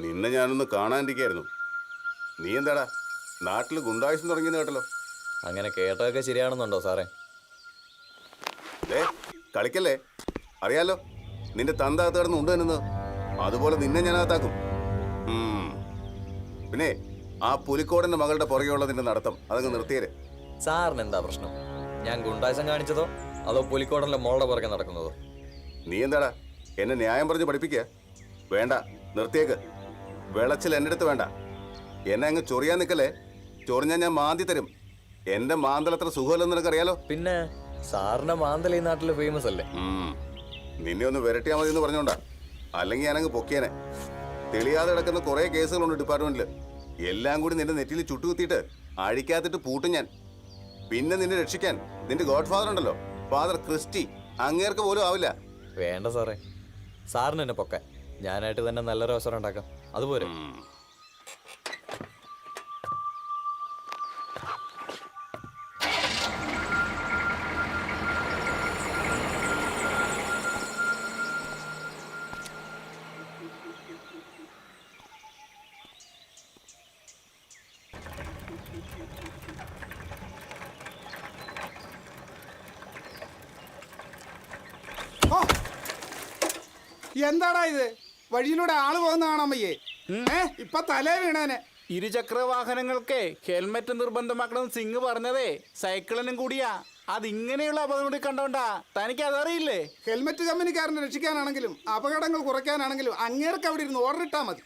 നിന്നെ ഞാനൊന്ന് കാണാനിരിക്കായിരുന്നു. നീ എന്താടാ നാട്ടിൽ ഗുണ്ടായുസം തുടങ്ങിയെന്ന് കേട്ടല്ലോ. അങ്ങനെ കേട്ടതൊക്കെ ശരിയാണെന്നുണ്ടോ സാറേ? കളിക്കല്ലേ, അറിയാലോ നിന്റെ തന്ത അകത്ത് കിടന്ന് ഉണ്ട് എന്നത്. അതുപോലെ നിന്നെ ഞാൻ അകത്താക്കും. പിന്നെ ആ പുലിക്കോടന്റെ മകളുടെ പുറകെയുള്ള നിന്റെ നടത്തം അതങ്ങ് നിർത്തിയേരെ. സാറിന് എന്താ പ്രശ്നം? ഞാൻ ഗുണ്ടായുസം കാണിച്ചതോ അതോ പുലിക്കോടന്റെ മോളുടെ പുറകെ നടക്കുന്നതോ? നീ എന്താടാ എന്നെ ന്യായം പറഞ്ഞ് പഠിപ്പിക്കുക? വേണ്ട, നിർത്തിയേക്ക്. വിളച്ചിൽ എൻ്റെ അടുത്ത് വേണ്ട. എന്നെ അങ്ങ് ചൊറിയാൻ നിൽക്കല്ലേ. ചൊറിഞ്ഞാൽ ഞാൻ മാന്തി തരും. എന്റെ മാന്തൽ അത്ര സുഖമല്ലെന്ന് നിനക്കറിയാലോ. പിന്നെ സാറിന്റെ മാന്തൽ ഈ നാട്ടിൽ ഫേമസ് അല്ലേ? നിന്നെ ഒന്ന് വിരട്ടിയാൽ മതി എന്ന് പറഞ്ഞോണ്ടാ, അല്ലെങ്കിൽ ഞാനങ്ങ് പൊക്കിയാനെ. തെളിയാതെ കിടക്കുന്ന കുറെ കേസുകളുണ്ട് ഡിപ്പാർട്ട്മെന്റിൽ. എല്ലാം കൂടി നിന്റെ നെറ്റിയിൽ ചുട്ടുകുത്തിയിട്ട് അഴിക്കാത്തിട്ട് പൂട്ടും ഞാൻ. പിന്നെ നിന്നെ രക്ഷിക്കാൻ നിന്റെ ഗോഡ് ഫാദർ ഉണ്ടല്ലോ, ഫാദർ ക്രിസ്റ്റി, അങ്ങേർക്ക് പോലും ആവില്ല. വേണ്ട സാറേ, സാറിന് എന്നെ പൊക്കാൻ ഞാനായിട്ട് തന്നെ നല്ലൊരു അവസരം ഉണ്ടാക്കാം. അതുപോലെ എന്താടാ ഇത്? വഴിയിലൂടെ ആള് പോകുന്ന കാണാൻ വയ്യേ? ഇപ്പൊ തലേ വീണേനെ. ഇരുചക്ര വാഹനങ്ങൾക്ക് ഹെൽമെറ്റ് നിർബന്ധമാക്കണമെന്ന് സിംഗ് പറഞ്ഞതേ സൈക്കിളിനും കൂടിയാ. അതിങ്ങനെയുള്ള അപകടം കൂടി കണ്ടോണ്ടാ. തനിക്ക് അതറിയില്ലേ? ഹെൽമെറ്റ് കമ്പനിക്കാരനെ രക്ഷിക്കാനാണെങ്കിലും അപകടങ്ങൾ കുറയ്ക്കാനാണെങ്കിലും അങ്ങേർക്ക് അവിടെ ഇരുന്ന് ഓർഡർ ഇട്ടാൽ മതി.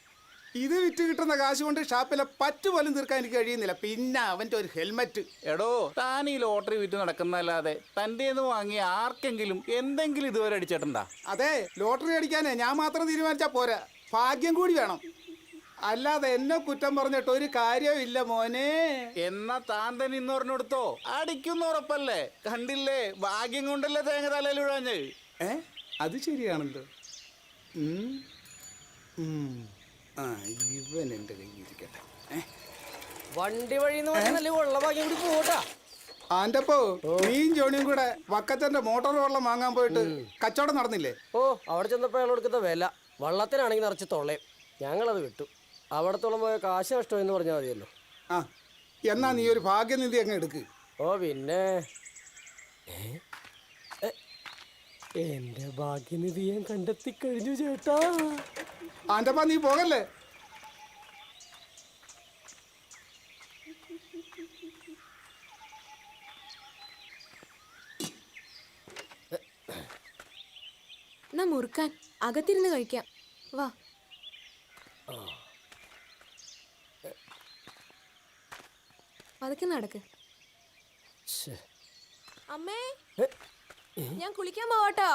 ഇത് വിറ്റ് കിട്ടുന്ന കാശ് കൊണ്ട് ഷാപ്പിലെ പറ്റ് പോലും തീർക്കാൻ എനിക്ക് കഴിയുന്നില്ല. പിന്നെ അവന്റെ ഒരു ഹെൽമെറ്റ്. എടോ, താൻ ഈ ലോട്ടറി വിറ്റ് നടക്കുന്നല്ലാതെ തൻ്റെ വാങ്ങിയ ആർക്കെങ്കിലും എന്തെങ്കിലും ഇതുവരെ അടിച്ചിട്ടുണ്ടാ? അതെ, ലോട്ടറി അടിക്കാനേ ഞാൻ മാത്രം തീരുമാനിച്ചാ പോരാ, ഭാഗ്യം കൂടി വേണം. അല്ലാതെ എന്നെ കുറ്റം പറഞ്ഞിട്ട് ഒരു കാര്യവും ഇല്ല മോനെ. എന്നാ താൻ തന്നെ ഇന്ന് പറഞ്ഞെടുത്തോ, അടിക്കുന്ന ഉറപ്പല്ലേ? കണ്ടില്ലേ, ഭാഗ്യം കൊണ്ടല്ലേ തേങ്ങ തലയിൽ വിഴാഞ്ഞ്. അത് ശരിയാണല്ലോ. ഇവൻ എന്റെ കയ്യിൽ ഇരിക്കട്ടെ. വണ്ടി വഴിന്ന് പറഞ്ഞാൽ ഉള്ള ഭാഗ്യം കൂടി പോട്ടാ. ആന്റപ്പോ നീയും ജോണിയും കൂടെ വക്കച്ചന്റെ മോട്ടോർ വെള്ളം വാങ്ങാൻ പോയിട്ട് കച്ചവടം നടന്നില്ലേ? ഓ, അവിടെ ചെന്നപ്പോ അയാൾ കൊടുക്കുന്ന വില വള്ളത്തിനാണെങ്കിൽ നിറച്ച് തൊള്ളയും. ഞങ്ങളത് വിട്ടു. അവിടത്തോളം പോയ കാശ് നഷ്ടമെന്ന് പറഞ്ഞാൽ മതിയല്ലോ. എന്നാ നീ ഒരു ഭാഗ്യനിധി അങ്ങ് എടുക്ക്. ഓ പിന്നെ എന്റെ ഭാഗ്യനിധി ഞാൻ കണ്ടെത്തി കഴിഞ്ഞു ചേട്ടാ. ആന്റപ്പ നീ പോകല്ലേ. എന്നാ മുറുക്കാൻ അകത്തിരുന്ന് കഴിക്കാം, വാ. പതുക്കെ നടക്ക്. അമ്മേ, ഞാൻ കുളിക്കാൻ പോവാട്ടോ.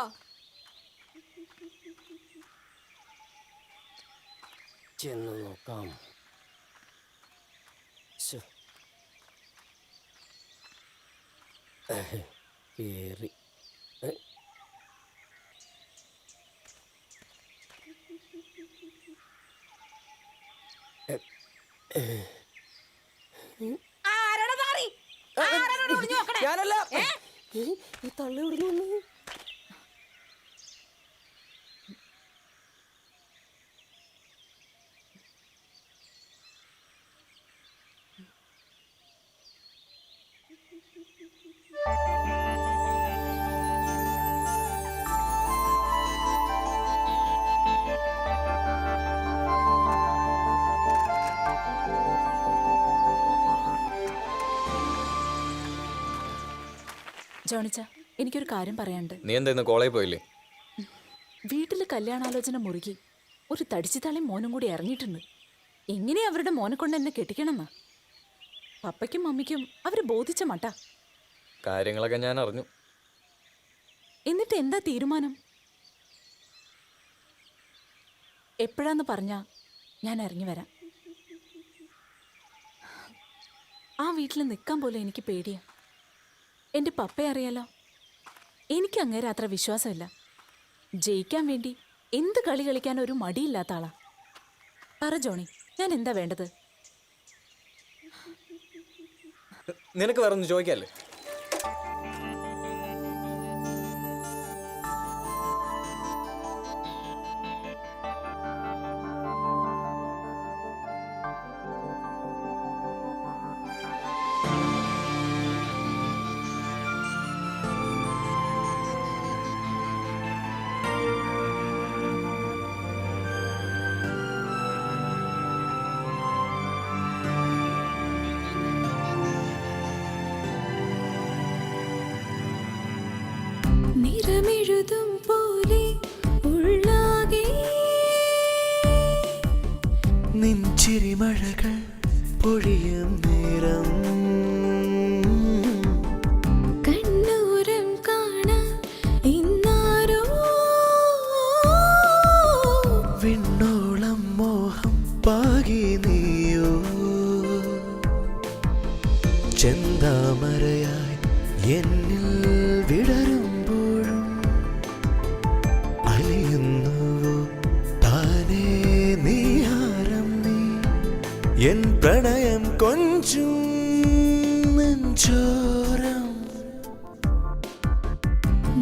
ചെന്ന് നോക്കാം. കേറി ഞാനല്ല. ഈ തള്ളി ഇവിടുന്ന് വന്നു. ജോണിച്ച, എനിക്കൊരു കാര്യം പറയാനുണ്ട്. നീ എന്താ ഇന്ന് കോളേജിൽ പോയില്ലേ? വീട്ടിൽ കല്യാണാലോചന മുറുകി ഒരു തടിച്ചുതാളി മോനും കൂടി ഇറങ്ങിയിട്ടുണ്ട്. എങ്ങനെയാ അവരുടെ മോനെ കൊണ്ട് എന്നെ കെട്ടിക്കണമെന്നാ പപ്പയ്ക്കും മമ്മിക്കും അവര് ബോധിച്ച മട്ട. കാര്യങ്ങളൊക്കെ ഞാൻ അറിഞ്ഞു. എന്നിട്ട് എന്താ തീരുമാനം? എപ്പോഴാന്ന് പറഞ്ഞാ ഞാൻ ഇറങ്ങി വരാം. ആ വീട്ടിൽ നിൽക്കാൻ പോലും എനിക്ക് പേടിയാ. എൻ്റെ പപ്പയെ അറിയാലോ, എനിക്ക് അങ്ങേരെ അത്ര വിശ്വാസമില്ല. ജയിക്കാൻ വേണ്ടി എന്ത് കളി കളിക്കാൻ ഒരു മടിയില്ലാത്ത ആളാ. പറ ജോണി, ഞാൻ എന്താ വേണ്ടത്? നിനക്ക് വേറെ ഒന്ന് ചോദിക്കാല്ലേ? നിറമെഴുതും പോലെ ഉള്ളാകെ നിൻചിരിമഴകൾ പൊഴിയും നേരം കണ്ണൂരം കാണാൻ ഇന്നാരോ വിണ്ണോളം മോഹം പാകി നീയോ ചെന്താമരയായി എന്നിൽ വിടരുമ്പോഴും അലിയുന്നുവോ താനേ നീഹാരം നീ എൻ പ്രണയം കൊഞ്ചും നെഞ്ചോരം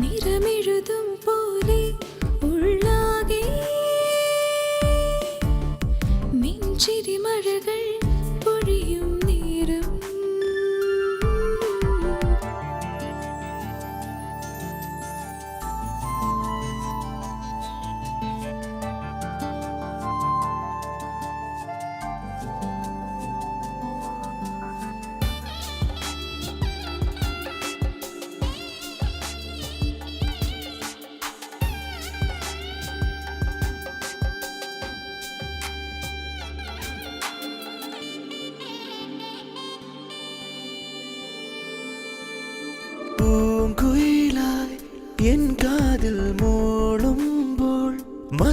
നിറമെഴുതും പോലെ ഉള്ളാകെ നെഞ്ചിരിമഴകൾ പൊഴിയും നേരം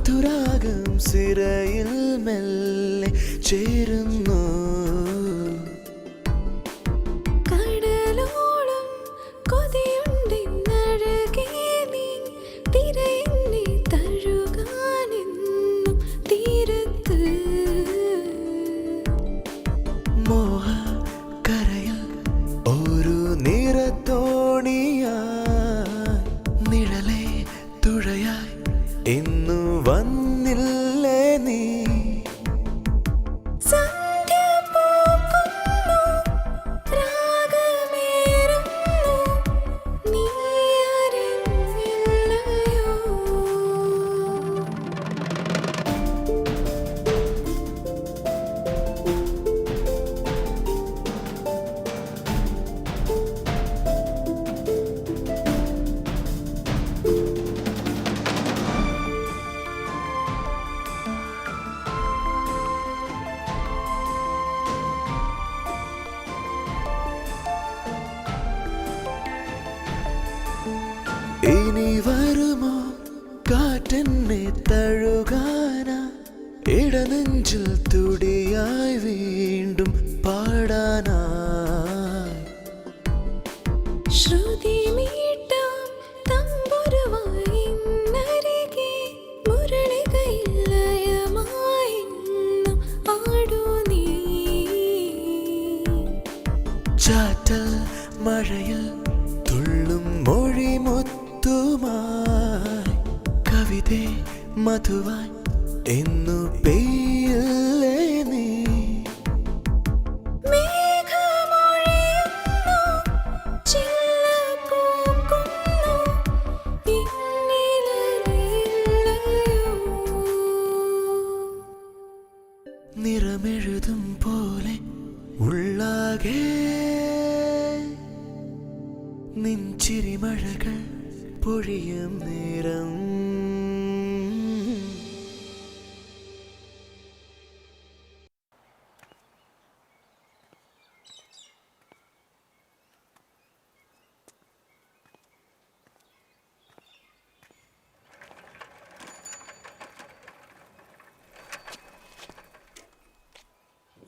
മധുരാഗം സിരയിൽ മെല്ലെ ചേരുന്നു. കടലോളം കൊതിയുണ്ടെന്നഴകേ നീ തിരയെന്നെ തഴുകാനെന്നും തീരത്ത്. മോഹ കരയിൽ ഒരു നിറത്തോണിയായി നിഴലേ തുഴയായി ഇന്നു വന്നില്ലേ നീ. സന്ധ്യ പൂക്കുന്നു, രാഗമേറുന്നു, നീ അറിഞ്ഞില്ലയോ? ഇനി വരുമോ കാറ്റെന്നെ തഴുകാനാ ഇടനെഞ്ചിൽ തുടിയായി വീണ്ടും പാടാനായി. ശ്രുതി മീട്ടാം തമ്പുരുവായി ഇന്നരികെ മുരളികയിൽ ലയമായെന്നും ആടൂ നീ. ചാറ്റൽ മഴയിൽ തുള്ളും മൊഴിമുത്തുമായി കവിതേ മധുവായി എന്നു പെയ്യില്ലേ നീ. മേഘമൊഴിയുന്നു, ചില്ല പൂക്കുന്നു, ഇന്നിലറിയില്ലയോ? നിറമെഴുതും പോലെ ഉള്ളാകെ നിൻചിരിമഴകൾ പൊഴിയും നേരം.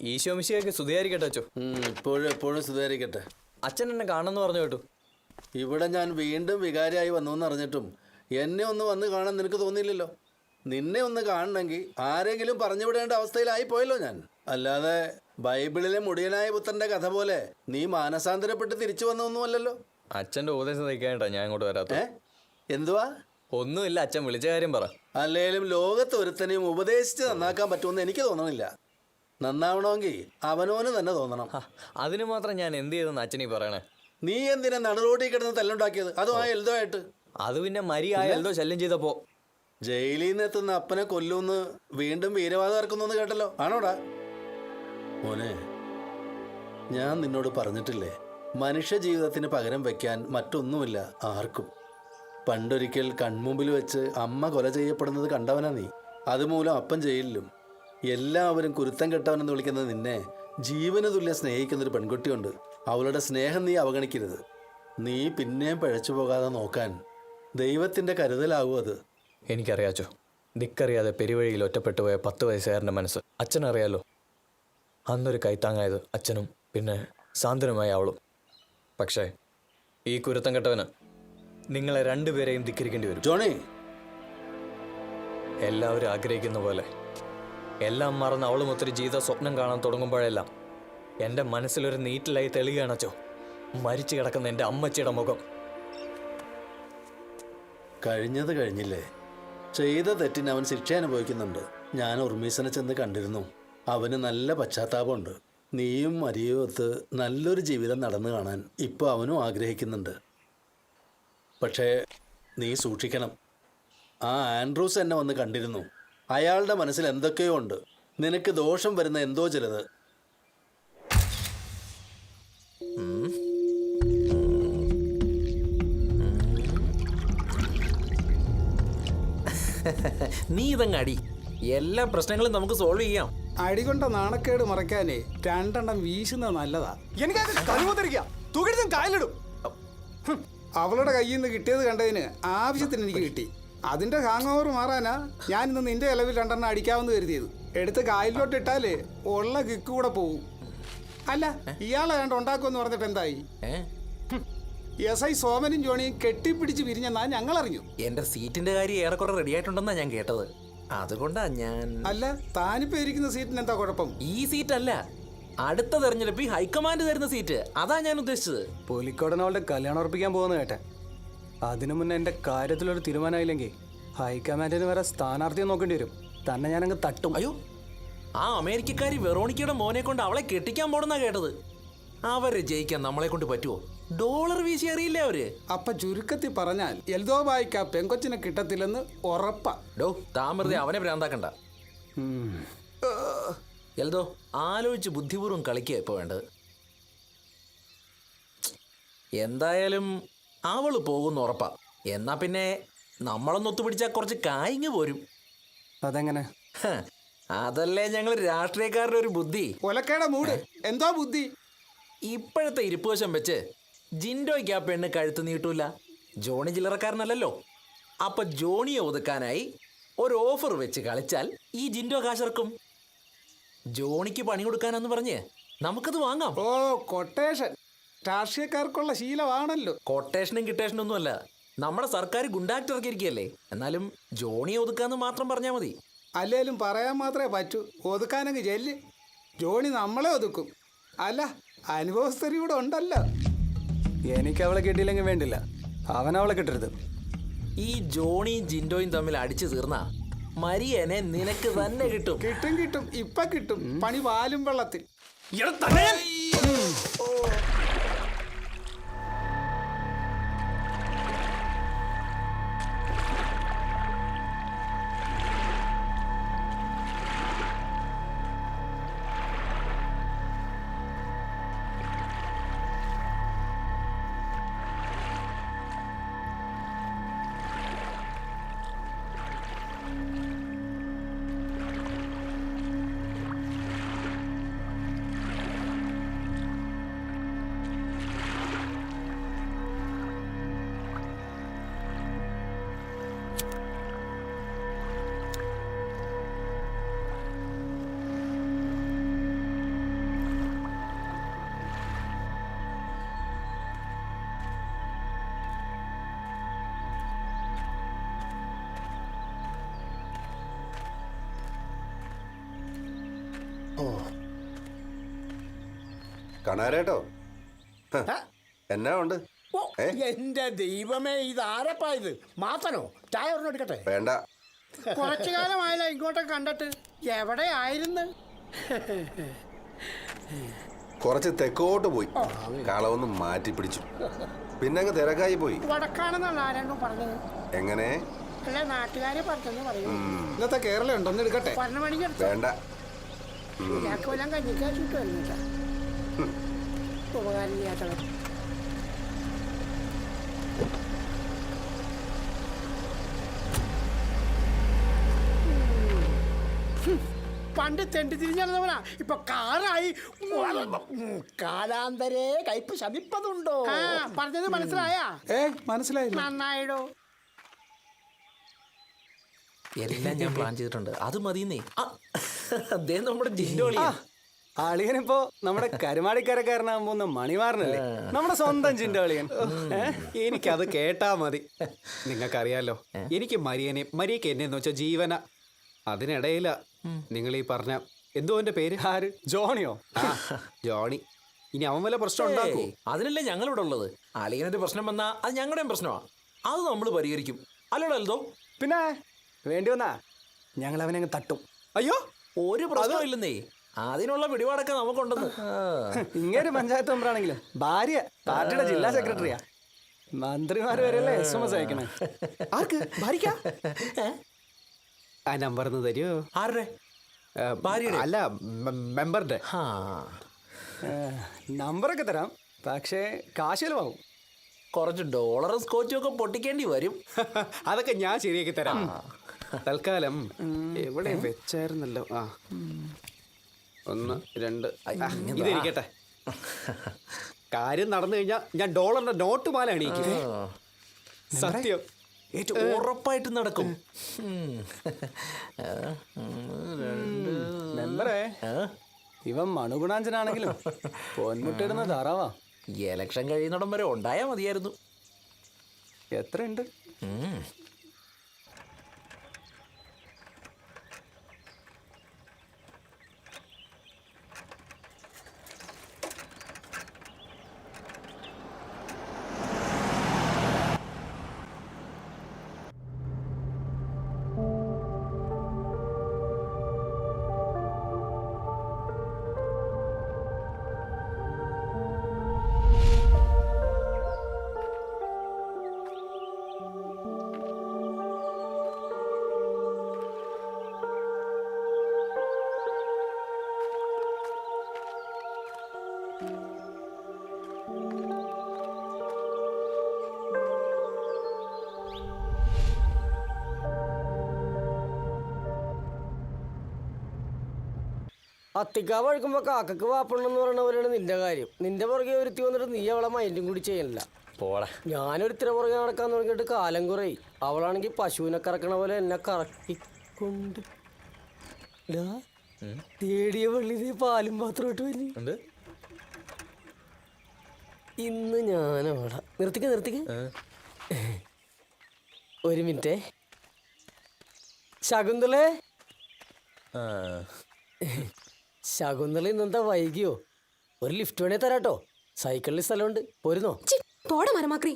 ഈശോ മിശിയൊക്കെ സ്തുതിയായിരിക്കട്ടെ അച്ചോ. ഇപ്പോഴും എപ്പോഴും സുധാരിക്കട്ടെ. അച്ഛൻ എന്നെ കാണുമെന്ന് പറഞ്ഞു കേട്ടു. ഇവിടെ ഞാൻ വീണ്ടും വികാരിയായി വന്നു എന്നറിഞ്ഞിട്ടും എന്നെ ഒന്ന് വന്ന് കാണാൻ നിനക്ക് തോന്നിയില്ലല്ലോ. നിന്നെ ഒന്ന് കാണണമെങ്കിൽ ആരെങ്കിലും പറഞ്ഞു വിടേണ്ട അവസ്ഥയിലായി പോയല്ലോ ഞാൻ. അല്ലാതെ ബൈബിളിലെ മുടിയനായ പുത്രന്റെ കഥ പോലെ നീ മാനസാന്തരപ്പെട്ട് തിരിച്ചു വന്നൊന്നുമല്ലല്ലോ. അച്ഛൻ്റെ ഉപദേശം തയ്ക്കാനായിട്ടാ ഞാൻ ഇങ്ങോട്ട് വരാത്ത. എന്തുവാ? ഒന്നുമില്ല, അച്ഛൻ വിളിച്ച കാര്യം പറ. അല്ലേലും ലോകത്ത് ഒരുത്തനെയും ഉപദേശിച്ച് നന്നാക്കാൻ പറ്റുമെന്ന് എനിക്ക് തോന്നണില്ല. നന്നാവണമെങ്കിൽ അവനോന് തന്നെ തോന്നണം. അതിന് മാത്രം ഞാൻ എന്ത് ചെയ്തെന്ന് അച്ഛനീ പറയണേ? നീ എന്തിനാ നടുറോട്ടിൽ കിടന്ന് തല്ലുണ്ടാക്കിയത്? അതും ആ എൽദോ ആയിട്ട്. അത് പിന്നെ മരിയായ എൽദോ ശല്യം ചെയ്തപ്പോ. ജയിലിൽ നിന്ന് എത്തുന്ന അപ്പനെ കൊല്ലൂന്ന് വീണ്ടും വീരവാദം ഇറക്കുന്നു കേട്ടല്ലോ. ആണോടാ മോനെ? ഞാൻ നിന്നോട് പറഞ്ഞിട്ടില്ലേ, മനുഷ്യ ജീവിതത്തിന് പകരം വെക്കാൻ മറ്റൊന്നുമില്ല ആർക്കും. പണ്ടൊരിക്കൽ കൺമുമ്പിൽ വെച്ച് അമ്മ കൊല ചെയ്യപ്പെടുന്നത് കണ്ടവനാ നീ. അതുമൂലം അപ്പൻ ജയിലിലും. എല്ലാവരും കുരുത്തം കെട്ടവനെന്ന് വിളിക്കുന്നത് നിന്നെ ജീവന് തുല്യം സ്നേഹിക്കുന്നൊരു പെൺകുട്ടിയുണ്ട്. അവളുടെ സ്നേഹം നീ അവഗണിക്കരുത്. നീ പിന്നെയും പഴച്ചു പോകാതെ നോക്കാൻ ദൈവത്തിൻ്റെ കരുതലാവും അത്. എനിക്കറിയാച്ചോ, ദിക്കറിയാതെ പെരുവഴിയിൽ ഒറ്റപ്പെട്ടു പോയ 10 വയസ്സുകാരൻ്റെ മനസ്സ് അച്ഛനറിയാലോ. അന്നൊരു കൈത്താങ്ങായത് അച്ഛനും പിന്നെ സാന്ത്വനമായ അവളും. പക്ഷേ ഈ കുരുത്തം കെട്ടവന് നിങ്ങളെ രണ്ടുപേരെയും ധിക്കരിക്കേണ്ടി വരും. ജോണി, എല്ലാവരും ആഗ്രഹിക്കുന്ന പോലെ എല്ലാം മറന്ന് അവളും ഒത്തിരി ജീവിത സ്വപ്നം കാണാൻ തുടങ്ങുമ്പോഴെല്ലാം എൻ്റെ മനസ്സിലൊരു നീറ്റിലായി തെളിയുകയാണച്ചോ മരിച്ചു കിടക്കുന്ന എൻ്റെ അമ്മച്ചിയുടെ മുഖം. കഴിഞ്ഞത് കഴിഞ്ഞില്ലേ. ചെയ്ത തെറ്റിന് അവൻ ശിക്ഷ അനുഭവിക്കുന്നുണ്ട്. ഞാൻ ഉർമീസനെ ചെന്ന് കണ്ടിരുന്നു. അവന് നല്ല പശ്ചാത്താപമുണ്ട്. നീയും മരിയയും ഒത്ത് നല്ലൊരു ജീവിതം നടന്നു കാണാൻ ഇപ്പോൾ അവനും ആഗ്രഹിക്കുന്നുണ്ട്. പക്ഷേ നീ സൂക്ഷിക്കണം. ആ ആൻഡ്രൂസ് എന്നെ വന്ന് കണ്ടിരുന്നു. അയാളുടെ മനസ്സിൽ എന്തൊക്കെയോ ഉണ്ട്. നിനക്ക് ദോഷം വരുന്ന എന്തോ ചിലത്. നീ ഇതങ്ങ് അടി, എല്ലാ പ്രശ്നങ്ങളും നമുക്ക് സോൾവ് ചെയ്യാം. അടികൊണ്ട നാണക്കേട് മറയ്ക്കാനേ 2 എണ്ണം വീശുന്നത് നല്ലതാ. അവളുടെ കയ്യിൽ നിന്ന് കിട്ടിയത് കണ്ടതിന് ആവശ്യത്തിന് എനിക്ക് കിട്ടി. അതിന്റെ ഹാങ് ഓവർ മാറാനാ ഞാൻ ഇന്ന് നിന്റെ ഇലവിൽ 2 അടിക്കാമെന്ന് കരുതിയത്. എടുത്ത് കായലിലോട്ട് ഇട്ടാലേ ഉള്ള കിക്ക് കൂടെ പോവും. അല്ല ഇയാളെ കണ്ട് ഉണ്ടാക്കുമെന്ന് പറഞ്ഞിട്ട് എന്തായി? SI സോമനും ജോണിയും കെട്ടിപ്പിടിച്ച് പിരിഞ്ഞെന്നാ ഞങ്ങൾ അറിഞ്ഞു. എന്റെ സീറ്റിന്റെ കാര്യം ഏറെക്കുറെ റെഡി ആയിട്ടുണ്ടെന്നാ ഞാൻ കേട്ടത്. അതുകൊണ്ടാ ഞാൻ. അല്ല താനിപ്പോ ഇരിക്കുന്ന സീറ്റിന് എന്താ കുഴപ്പം? ഈ സീറ്റ് അല്ല, അടുത്ത തെരഞ്ഞെടുപ്പിൽ ഹൈക്കമാൻഡ് തരുന്ന സീറ്റ്. അതാ ഞാൻ ഉദ്ദേശിച്ചത്. പുലിക്കോടൻ അവളുടെ കല്യാണം ഉറപ്പിക്കാൻ പോകുന്ന കേട്ടെ. അതിനു മുന്നേ എൻ്റെ കാര്യത്തിലൊരു തീരുമാനമായില്ലെങ്കിൽ ഹൈക്കമാൻഡിന് വേറെ സ്ഥാനാർത്ഥിയെ നോക്കേണ്ടി വരും. തന്നെ ഞാനങ്ങ് തട്ടും. അയ്യോ, ആ അമേരിക്കക്കാരി വെറോണിക്കയുടെ മോനെ കൊണ്ട് അവളെ കെട്ടിക്കാൻ പോണെന്നാ കേട്ടത്. അവരെ ജയിക്കാൻ നമ്മളെ കൊണ്ട് പറ്റുമോ? ഡോളർ വീശി അറിയില്ലേ അവര്. അപ്പൊ ചുരുക്കത്തിൽ പറഞ്ഞാൽ എൽദോബായിക്ക് ആ പെങ്കൊച്ചിനെ കിട്ടത്തില്ലെന്ന് ഉറപ്പാ. ഡോ താമൃതി അവനെ ഭ്രാന്താക്കണ്ട. എൽദോ ആലോചിച്ച് ബുദ്ധിപൂർവ്വം കളിക്കുക ഇപ്പൊ വേണ്ടത്. എന്തായാലും അവള് പോകുന്ന ഉറപ്പാ. എന്നാ പിന്നെ നമ്മളൊന്ന് ഒത്തുപിടിച്ചാൽ കുറച്ച് കായിങ് പോരും. അതെങ്ങനെ? അതല്ലേ ഞങ്ങൾ രാഷ്ട്രീയക്കാരുടെ ഒരു ബുദ്ധി. ഒലക്കേടെ മൂട് എന്തോ ബുദ്ധി. ഇപ്പോഴത്തെ ഇരിപ്പുവശം വെച്ച് ജിൻഡോയ്ക്ക് ആ പെണ്ണ് കഴുത്ത് നീട്ടൂല. ജോണി ചില്ലറക്കാരനല്ലല്ലോ. അപ്പൊ ജോണിയെ ഒതുക്കാനായി ഒരു ഓഫർ വെച്ച് കളിച്ചാൽ ഈ ജിൻഡോ കാശിറക്കും. ജോണിക്ക് പണി കൊടുക്കാനെന്ന് പറഞ്ഞ് നമുക്കത് വാങ്ങാം. ഓ കൊട്ടേഷൻ രാഷ്ട്രീയക്കാർക്കുള്ള ശീലമാണല്ലോ. കൊട്ടേഷനും കിട്ടേഷനും ഒന്നുമല്ല, നമ്മുടെ സർക്കാർ ഗുണ്ടാക്ട് ഇറക്കിയിരിക്കുകയല്ലേ. എന്നാലും ജോണിയെ ഒതുക്കാന്ന് മാത്രം പറഞ്ഞാൽ മതി. അല്ലേലും പറയാൻ മാത്രമേ പറ്റൂ. ഒതുക്കാനങ്ങ് ചെല്ല്. ജോണി നമ്മളെ ഒതുക്കും. അല്ല അനുഭവസ്ഥരി ഇവിടെ ഉണ്ടല്ലോ. എനിക്ക് അവളെ കിട്ടിയില്ലെങ്കിൽ വേണ്ടില്ല, അവനവളെ കിട്ടരുത്. ഈ ജോണിയും ജിൻഡോയും തമ്മിൽ അടിച്ചു തീർന്ന മരിയനെ നിനക്ക് തന്നെ കിട്ടും. കിട്ടും കിട്ടും, ഇപ്പൊ കിട്ടും. പണി വാലും വെള്ളത്തിൽ. കണാരേട്ടോ എന്നാ ഉണ്ട്? എന്റെ ദൈവമേ, ഇത് ആരപ്പാ ഇത്? മാത്തനോ? ചായ ഒരെണ്ണം എടുക്കട്ടെ? വേണ്ട. കുറച്ചു കാലമായല്ലോ ഇങ്ങോട്ടൊക്കെ കണ്ടിട്ട്. എവിടെ ആയിരുന്നു? കുറച്ച് തെക്കോട്ട് പോയി, കളവൊന്ന് മാറ്റി പിടിച്ചു. പിന്നെ അങ്ങ് തിരക്കായി പോയി. വടക്കാണെന്നാണ് ആരാണ്ടോ പറഞ്ഞത്. എങ്ങനെ? അല്ല നാട്ടുകാരെ പറഞ്ഞെന്ന് പറയും. ഇന്നത്തെ കേരളം ഉണ്ടോ? ഒന്ന് എടുക്കട്ടെ? 12 മണിക്ക് വേണ്ട. ഞങ്ങൾക്ക് വല്ലതും കഞ്ഞിക്കാൻ ചുറ്റുമായിരുന്നില്ല. ഉപകാരം ചെയ്യാത്തവർ. പണ്ട് തെണ്ടി തിരിഞ്ഞവനാ, ഇപ്പൊ കാറായി. കാലാന്തരേ കയ്പ് ശമിപ്പതുണ്ടോ? പറഞ്ഞത് മനസ്സിലായാ? മനസ്സിലായി. നന്നായിടോ. എല്ലാം ഞാൻ പ്ലാൻ ചെയ്തിട്ടുണ്ട്. അത് മതിയെന്നേ. അദ്ദേഹം നമ്മുടെ ജിൻഡോളിയാ. അളിയനിപ്പോ നമ്മുടെ കരുമാടിക്കരക്കാരനാകുമ്പോ മണിമാറിനല്ലേ, നമ്മുടെ സ്വന്തം ചിന്തളിയൻ. എനിക്കത് കേട്ടാ മതി. നിങ്ങൾക്കറിയാലോ, എനിക്ക് മരിയക്ക് എന്നെന്ന് വെച്ചാൽ ജീവന. അതിനിടയില നിങ്ങൾ ഈ പറഞ്ഞ എന്തോ എന്റെ പേര്? ആര്? ജോണിയോ? ജോണി. ഇനി അവൻ വല്ല പ്രശ്നം ഉണ്ടാക്കൂ? അതിനല്ലേ ഞങ്ങളിവിടെ ഉള്ളത്. അളിയനൊരു പ്രശ്നം വന്നാ അത് ഞങ്ങളുടെയും പ്രശ്നമാ. അത് നമ്മൾ പരിഹരിക്കും. അല്ലോടോ? പിന്നെ വേണ്ടി വന്നാ ഞങ്ങൾ അവനെ അങ്ങ് തട്ടും. അയ്യോ, ഒരു പ്രശ്നമില്ലെന്നേ. അതിനുള്ള പിടിപാടൊക്കെ നമുക്കുണ്ടെന്ന്. ഇങ്ങനെ പഞ്ചായത്ത് മെമ്പറാണെങ്കിലും ഭാര്യ പാർട്ടിയുടെ ജില്ലാ സെക്രട്ടറിയാ. മന്ത്രിമാര് വരെയല്ലേ SMS അയക്കണേ. ആർക്ക്? ഭാര്യക്കാ? ആ നമ്പർ ഒന്ന് തരുമോ? ആരുടെ? ഭാര്യയുടെ? അല്ല, മെമ്പറിന്റെ. നമ്പറൊക്കെ തരാം, പക്ഷേ കാശ് ചെലവാകും. കുറച്ച് ഡോളറും സ്കോച്ചും ഒക്കെ പൊട്ടിക്കേണ്ടി വരും. അതൊക്കെ ഞാൻ ശരിയാക്കി തരാം. തൽക്കാലം എവിടെ വെച്ചായിരുന്നല്ലോ? 1 2 ഇതിരിക്കട്ടെ. കാര്യം നടന്നു കഴിഞ്ഞാൽ ഞാൻ ഡോളറിന്റെ നോട്ട് മാല അണിയിക്കും. സത്യം. ഏറ്റവും ഉറപ്പായിട്ട് നടക്കും. മെമ്പറേ, ഇവൻ മണുഗുണാഞ്ചനാണെങ്കിലും പൊന്മുട്ടിടുന്ന താറാവാ. എലക്ഷൻ കഴിയുന്നിടം വരെ ഉണ്ടായാ മതിയായിരുന്നു. എത്രയുണ്ട്? അത്തിക്കാവ് ഒഴുക്കുമ്പോ കാക്കക്ക് വാപ്പണെന്ന് പറയണ പോലെയാണ് നിന്റെ കാര്യം. നിന്റെ പുറകെ ഒരുത്തി വന്നിട്ട് നീ അവളെ മൈൻഡും കൂടി ചെയ്യണില്ല. പോടാ. ഞാനൊരുത്തിര പുറകെ നടക്കാൻ തുടങ്ങിയിട്ട് കാലം കുറേ. അവളാണെങ്കിൽ പശുവിനെ കറക്കണ പോലെ എന്നെ കറക്കിക്കൊണ്ട് തേടിയ പള്ളി പാലും പാത്രമായിട്ട് വരി. ഇന്ന് ഞാനവളെ നിർത്തിക്ക ഒരു മിനിറ്റേ. ശകുന്തളേ, ശകുന്തള ഇന്നെന്താ വൈകിയോ? ഒരു ലിഫ്റ്റ് വേണേ തരാട്ടോ. സൈക്കിളിൽ സ്ഥലമുണ്ട്, പോരുന്നോ? പോടാ മരമാക്രി.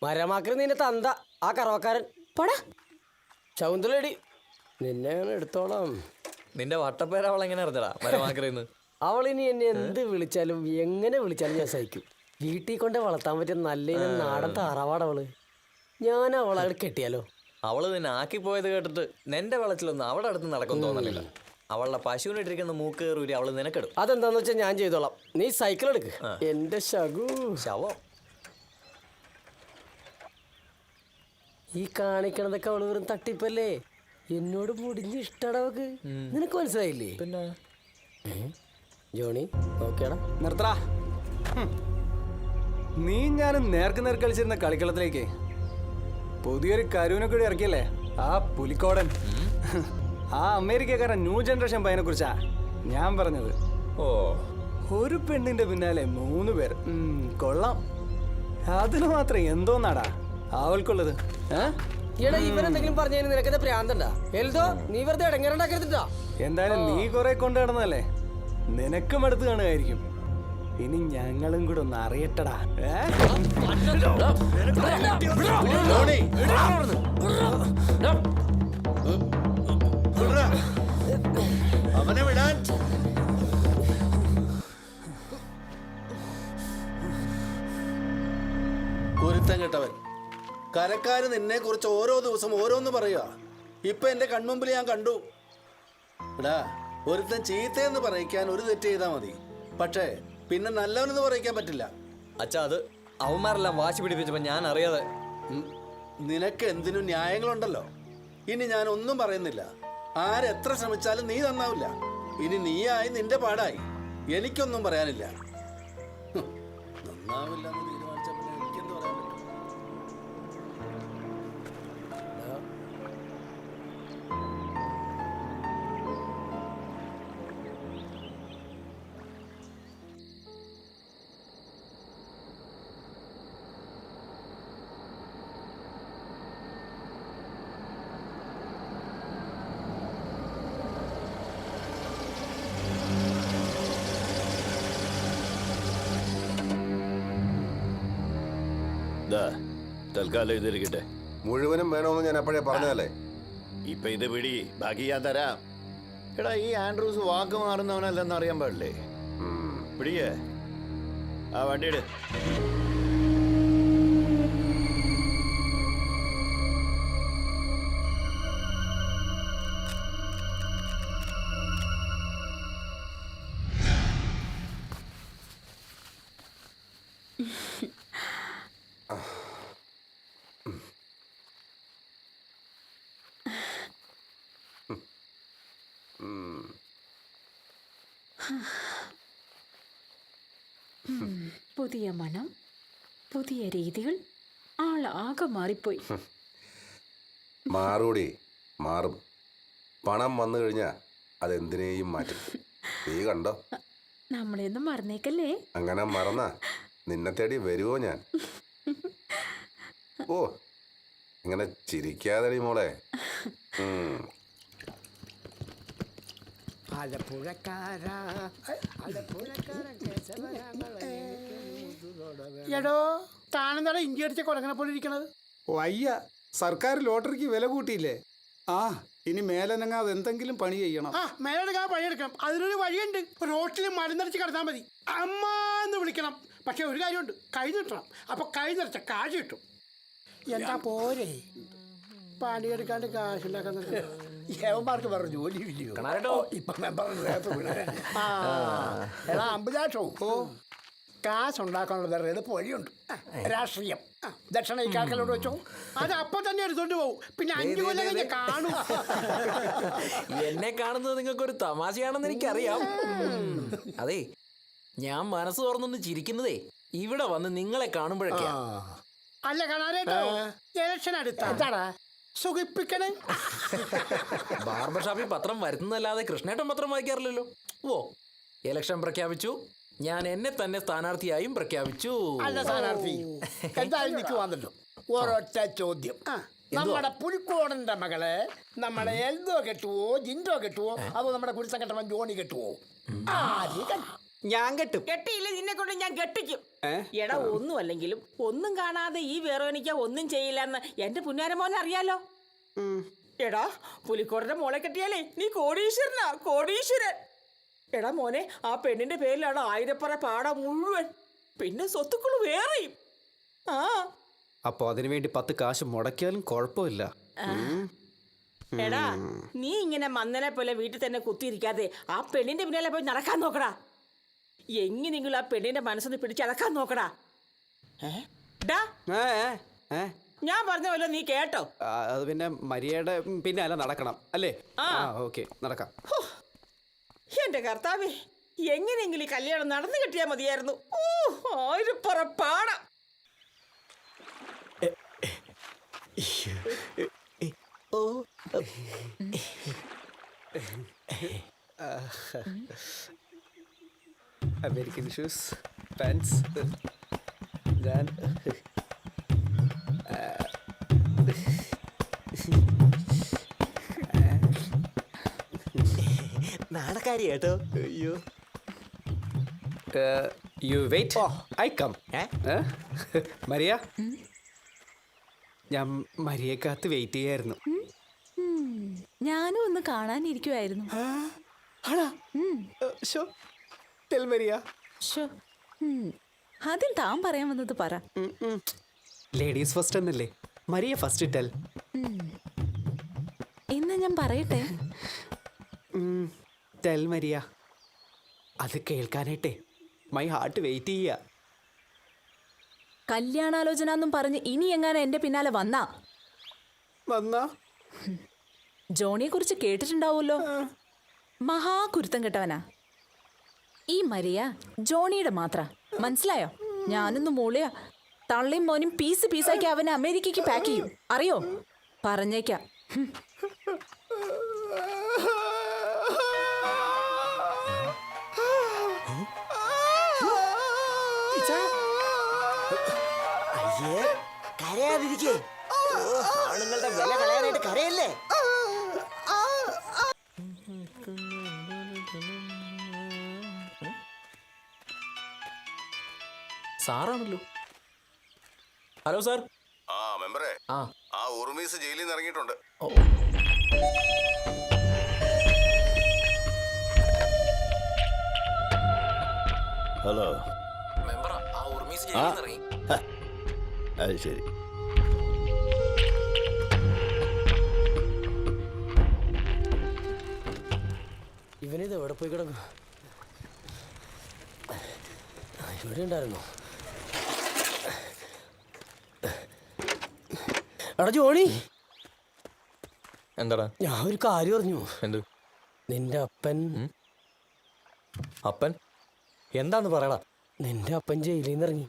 മരമാക്രി നിന്റെ തന്ത, ആ കറവക്കാരൻ. പോടാ. ശകുന്തളേടി, നിന്നെ ഞാൻ എടുത്തോളാം. നിന്റെ വട്ടപ്പേര് അവൾ എങ്ങനെ അറിഞ്ഞടാ മരമാക്രിന്ന്? അവളിനി എന്നെ എന്ത് വിളിച്ചാലും എങ്ങനെ വിളിച്ചാലും ഞാൻ സഹിക്കും. വീട്ടിൽ കൊണ്ട് വളർത്താൻ പറ്റിയ നല്ല നാടൻ താറാവാടവള്. ഞാൻ അവളെ കെട്ടിയാലോ? അവള് നിന്നെ ആക്കിപ്പോയത് കേട്ടിട്ട് നിന്റെ വെള്ളത്തിലൊന്നും അവളുടെ അടുത്ത് നടക്കും തോന്നണില്ല. അവളുടെ പശുവിനിട്ടിരിക്കുന്ന മൂക്ക് കയറൂരി അവള് നിനക്കെടുക്കും. അതെന്താന്ന് വെച്ചാൽ ഞാൻ ചെയ്തോളാം. നീ സൈക്കിൾ എടുക്ക്. എന്റെ ശവം ഈ കാണിക്കണതൊക്കെ അവള് വെറും തട്ടിപ്പല്ലേ. എന്നോട് മുടിഞ്ഞ് ഇഷ്ടടവക്ക്. നിനക്ക് മനസ്സിലായില്ലേ? പിന്നെ ജോണി നോക്കിയാടാ. നിർത്തടാ. നീ ഞാനും നേർക്ക് നേർ കളിച്ചിരുന്ന കളിക്കളത്തിലേക്ക് പുതിയൊരു കരുവിനെ കൂടി ഇറക്കിയല്ലേ, ആ പുലിക്കോടൻ. ആ അമേരിക്കക്കാരൻ ന്യൂ ജനറേഷൻ പയ്യനെ കുറിച്ചാ ഞാൻ പറഞ്ഞത്. ഒരു പെണ്ണിന്റെ പിന്നാലെ 3 പേർ. കൊള്ളാം. അതിന് മാത്രം എന്തോന്നാടാ അവൾക്കുള്ളത്? ഇവരെന്തെങ്കിലും പറഞ്ഞു നിനക്കെന്താ പ്രാന്തണ്ടാ? എൽദോ, നീ വെറുതെ ഇടങ്ങേറുണ്ടാക്കരുതാ. എന്തായാലും നീ കുറെ കൊണ്ടു നടന്നല്ലേ, നിനക്കും അടുത്ത് കാണുമായിരിക്കും. ഇനി ഞങ്ങളും കൂടെ ഒന്ന് അറിയട്ടടാ. അവനെ വിടാൻ. കുരുത്തം കെട്ടവൻ. കരക്കാര് നിന്നെ കുറിച്ച് ഓരോ ദിവസം ഓരോന്ന് പറയുക. ഇപ്പൊ എന്റെ കൺമുമ്പിൽ ഞാൻ കണ്ടു. എടാ, ഒരുത്തൻ ചീത്തയെന്ന് പറയിക്കാൻ ഒരു തെറ്റ് ചെയ്താൽ മതി, പക്ഷേ പിന്നെ നല്ലവനെന്ന് പറയിക്കാൻ പറ്റില്ല. അച്ഛാ, അത് അവന്മാരെല്ലാം വാശി പിടിപ്പിച്ചപ്പോ ഞാൻ അറിയാതെ. നിനക്ക് എന്തിനും ന്യായങ്ങളുണ്ടല്ലോ. ഇനി ഞാൻ ഒന്നും പറയുന്നില്ല. ആരെത്ര ശ്രമിച്ചാലും നീ നന്നാവില്ല. ഇനി നീയായി നിന്റെ പാടായി. എനിക്കൊന്നും പറയാനില്ല. നന്നാവില്ല എന്ന് തീരുമാനിച്ചപ്പോൾ എനിക്കെന്ത് പറയാൻ പറ്റും? തൽക്കാലം ഇതിരിക്കട്ടെ. മുഴുവനും വേണമെന്ന് ഞാൻ അപ്പോഴേ പറഞ്ഞതല്ലേ. ഇപ്പൊ ഇത് പിടി, ബാക്കി ഞാൻ തരാം. എടാ, ഈ ആൻഡ്രൂസ് വാക്ക് മാറുന്നവനല്ലെന്ന് അറിയാൻ പാടില്ലേ? പിടിയേ, ആ വണ്ടിയിട്. പുതിയ മണം, പുതിയ രീതികൾ, ആളാകെ മാറിപ്പോയി. മാറൂടി, മാറും. പണം വന്നു കഴിഞ്ഞാൽ അതെന്തിനേയും മാറ്റും. നീ കണ്ടോ? നമ്മളെയൊന്നും മറന്നേക്കല്ലേ? അങ്ങനെ മറന്നാ നിന്നെ തേടി വരുവോ ഞാൻ? ഓ, ഇങ്ങനെ ചിരിക്കാതെടി മോളെ. എടോ, താനെന്താണ് ഇഞ്ചി അടിച്ച കൊടങ്ങനെ പോലെ ഇരിക്കണത്? വയ്യ, സർക്കാർ ലോട്ടറിക്ക് വില കൂട്ടിയില്ലേ? ആ, ഇനി മേലനങ്ങാതെ എന്തെങ്കിലും പണി ചെയ്യണം. ആ, മേലെടുക്കാൻ പണിയെടുക്കണം. അതിനൊരു വഴിയുണ്ട്. റോട്ടിൽ മരുന്നടിച്ച് കിടന്നാൽ മതി. അമ്മ എന്ന് വിളിക്കണം. പക്ഷെ ഒരു കാര്യമുണ്ട്, കൈ നീട്ടണം. അപ്പൊ കൈ നിറച്ച കാശ് കിട്ടും. എന്താ പോരെ, പണിയെടുക്കാണ്ട് കാശുണ്ടാക്കാൻ ഏവന്മാർക്ക് വേറെ ജോലി ഇല്ലയോ? ഇപ്പൊ എടാ അമ്പുജാഷോ, കാശുണ്ടാക്കാനുള്ള വേറെ എളുപ്പ വഴിയുണ്ട്. രാഷ്ട്രീയം. ദക്ഷിണ ഈ കാക്കലോട് വെച്ചോ. അത് അപ്പൊ തന്നെ എടുത്തോണ്ട് പോകും. പിന്നെ 5 കൊല്ലം കഴിഞ്ഞ് കാണും. എന്നെ കാണുന്നത് നിങ്ങൾക്കൊരു തമാശയാണെന്ന് എനിക്കറിയാം. അതെ, ഞാൻ മനസ്സ് തുറന്നൊന്ന് ചിരിക്കുന്നതേ ഇവിടെ വന്ന് നിങ്ങളെ കാണുമ്പോഴൊക്കെയാ. അല്ല കാണാനായിട്ടോ, ഇലക്ഷൻ അടുത്താ സുഖിപ്പിക്കണേ. ബാർബർ ഷാപ്പിൽ പത്രം വരുന്നതല്ലാതെ കൃഷ്ണേട്ടൻ പത്രം വായിക്കാറില്ലല്ലോ. ഓ, ഇലക്ഷൻ പ്രഖ്യാപിച്ചു, ഞാൻ എന്നെ തന്നെ സ്ഥാനാർത്ഥിയായും പ്രഖ്യാപിച്ചു. അല്ല സ്ഥാനാർത്ഥി, എന്തായാലും എനിക്ക് വന്നല്ലോ. ഒരൊറ്റ ചോദ്യം. നമ്മുടെ പുലിക്കോടന്റെ മകളെ നമ്മുടെ എൽദോ കെട്ടുവോ, ജിൻഡോ കെട്ടുവോ, അതോ നമ്മുടെ കുരിശൻ കെട്ടവൻ ജോണി കെട്ടുവോ? ഞാൻ കെട്ടും. കെട്ടിയില്ല, നിന്നെ കൊണ്ട് ഞാൻ കെട്ടിക്കും. എടാ, ഒന്നും അല്ലെങ്കിലും ഒന്നും കാണാതെ ഈ വെറോനിക്ക ഒന്നും ചെയ്യില്ലെന്ന് എന്റെ പുന്നാരമോനെ അറിയാലോ. എടാ, പുലിക്കോടന്റെ മോളെ കെട്ടിയാലേ നീ കോടീശ്വരനാ, കോടീശ്വരൻ. എടാ മോനെ, ആ പെണ്ണിന്റെ പേരിലാണ് 1000 പാടം മുഴുവൻ, പിന്നെ സ്വത്തുക്കൾ വേറെയും. ആ, അപ്പൊ അതിനുവേണ്ടി 10 കാശ് മുടക്കിയാലും കുഴപ്പമില്ല. എടാ, നീ ഇങ്ങനെ മന്നനെ പോലെ വീട്ടിൽ തന്നെ കുത്തിയിരിക്കാതെ ആ പെണ്ണിന്റെ പിന്നാലെ പോയി നടക്കാൻ നോക്കടാ. എങ്ങനെയെങ്കിലും ആ പെണ്ണിന്റെ മനസ്സൊന്ന് പിടിച്ചടക്കാൻ നോക്കടാ. ഞാൻ പറഞ്ഞ പോലെ നീ കേട്ടോ? അത് പിന്നെ മരിയയുടെ പിന്നാലെ നടക്കണം അല്ലേ? ഓക്കെ, നടക്കാം. എന്റെ കർത്താവേ, എങ്ങനെയെങ്കിലും ഈ കല്യാണം നടന്നു കിട്ടിയാൽ മതിയായിരുന്നു. ഓ, 1000 പാടം. American shoes, pants. ഞാൻ നാടക്കാരി കേട്ടോ. അയ്യോ, you wait, I come. Maria, ഞാൻ മരിയെ കാത്ത് വെയിറ്റ് ചെയ്യായിരുന്നു. ഞാനും ഒന്ന് കാണാനിരിക്കുവായിരുന്നു. അതിൽ താൻ പറയാൻ വന്നത് പറ. ലേഡീസ് ഫസ്റ്റ് എന്നല്ലേ, മരിയ ഫസ്റ്റ് ടെൽ. ഇന്ന് ഞാൻ പറയട്ടെ. Tell Maria. അത് കേൾക്കാനായിട്ടേ മൈ ഹാർട്ട് വെയിറ്റ് ചെയ്യാ. കല്യാണാലോചന എന്നും പറഞ്ഞ് ഇനി എങ്ങാനും എന്റെ പിന്നാലെ വന്നാ ജോണിയെ കുറിച്ച് കേട്ടിട്ടുണ്ടാവുമല്ലോ. മഹാകുരുത്തം കെട്ടവനാ ഈ മരിയ. ജോണിയുടെ മാത്ര മനസ്സിലായോ? ഞാനൊന്ന് മൂളിയ തള്ളിയും മോനും പീസ് പീസാക്കി അവനെ അമേരിക്കയ്ക്ക് പാക്ക് ചെയ്യും, അറിയോ? പറഞ്ഞേക്കാം. കരയാതിരിക്കേ, ആണുങ്ങളുടെ വില കളയാനായിട്ട് കരയല്ലേ. സാറാണല്ലോ. Hello sir. ആ മെമ്പറേ, ആ ഉറുമീസ് ജയിലിൽ നിന്ന് ഇറങ്ങിയിട്ടുണ്ട്. ഹലോ മെമ്പർ, ആ ഉർമീസ് ജയിലിൽ നിന്ന് ഇറങ്ങി. അത് ശരി. ഇവനിത് എവിടെ പോയി കിടക്കും? ഇവിടെ ഉണ്ടായിരുന്നു. എടാ ജോണി, എന്താടാ? ഞാൻ ഒരു കാര്യം പറഞ്ഞു. എന്ത്? നിന്റെ അപ്പൻ. അപ്പൻ എന്താന്ന് പറയടാ. നിന്റെ അപ്പൻ ജയിലിൽ നിന്ന് ഇറങ്ങി.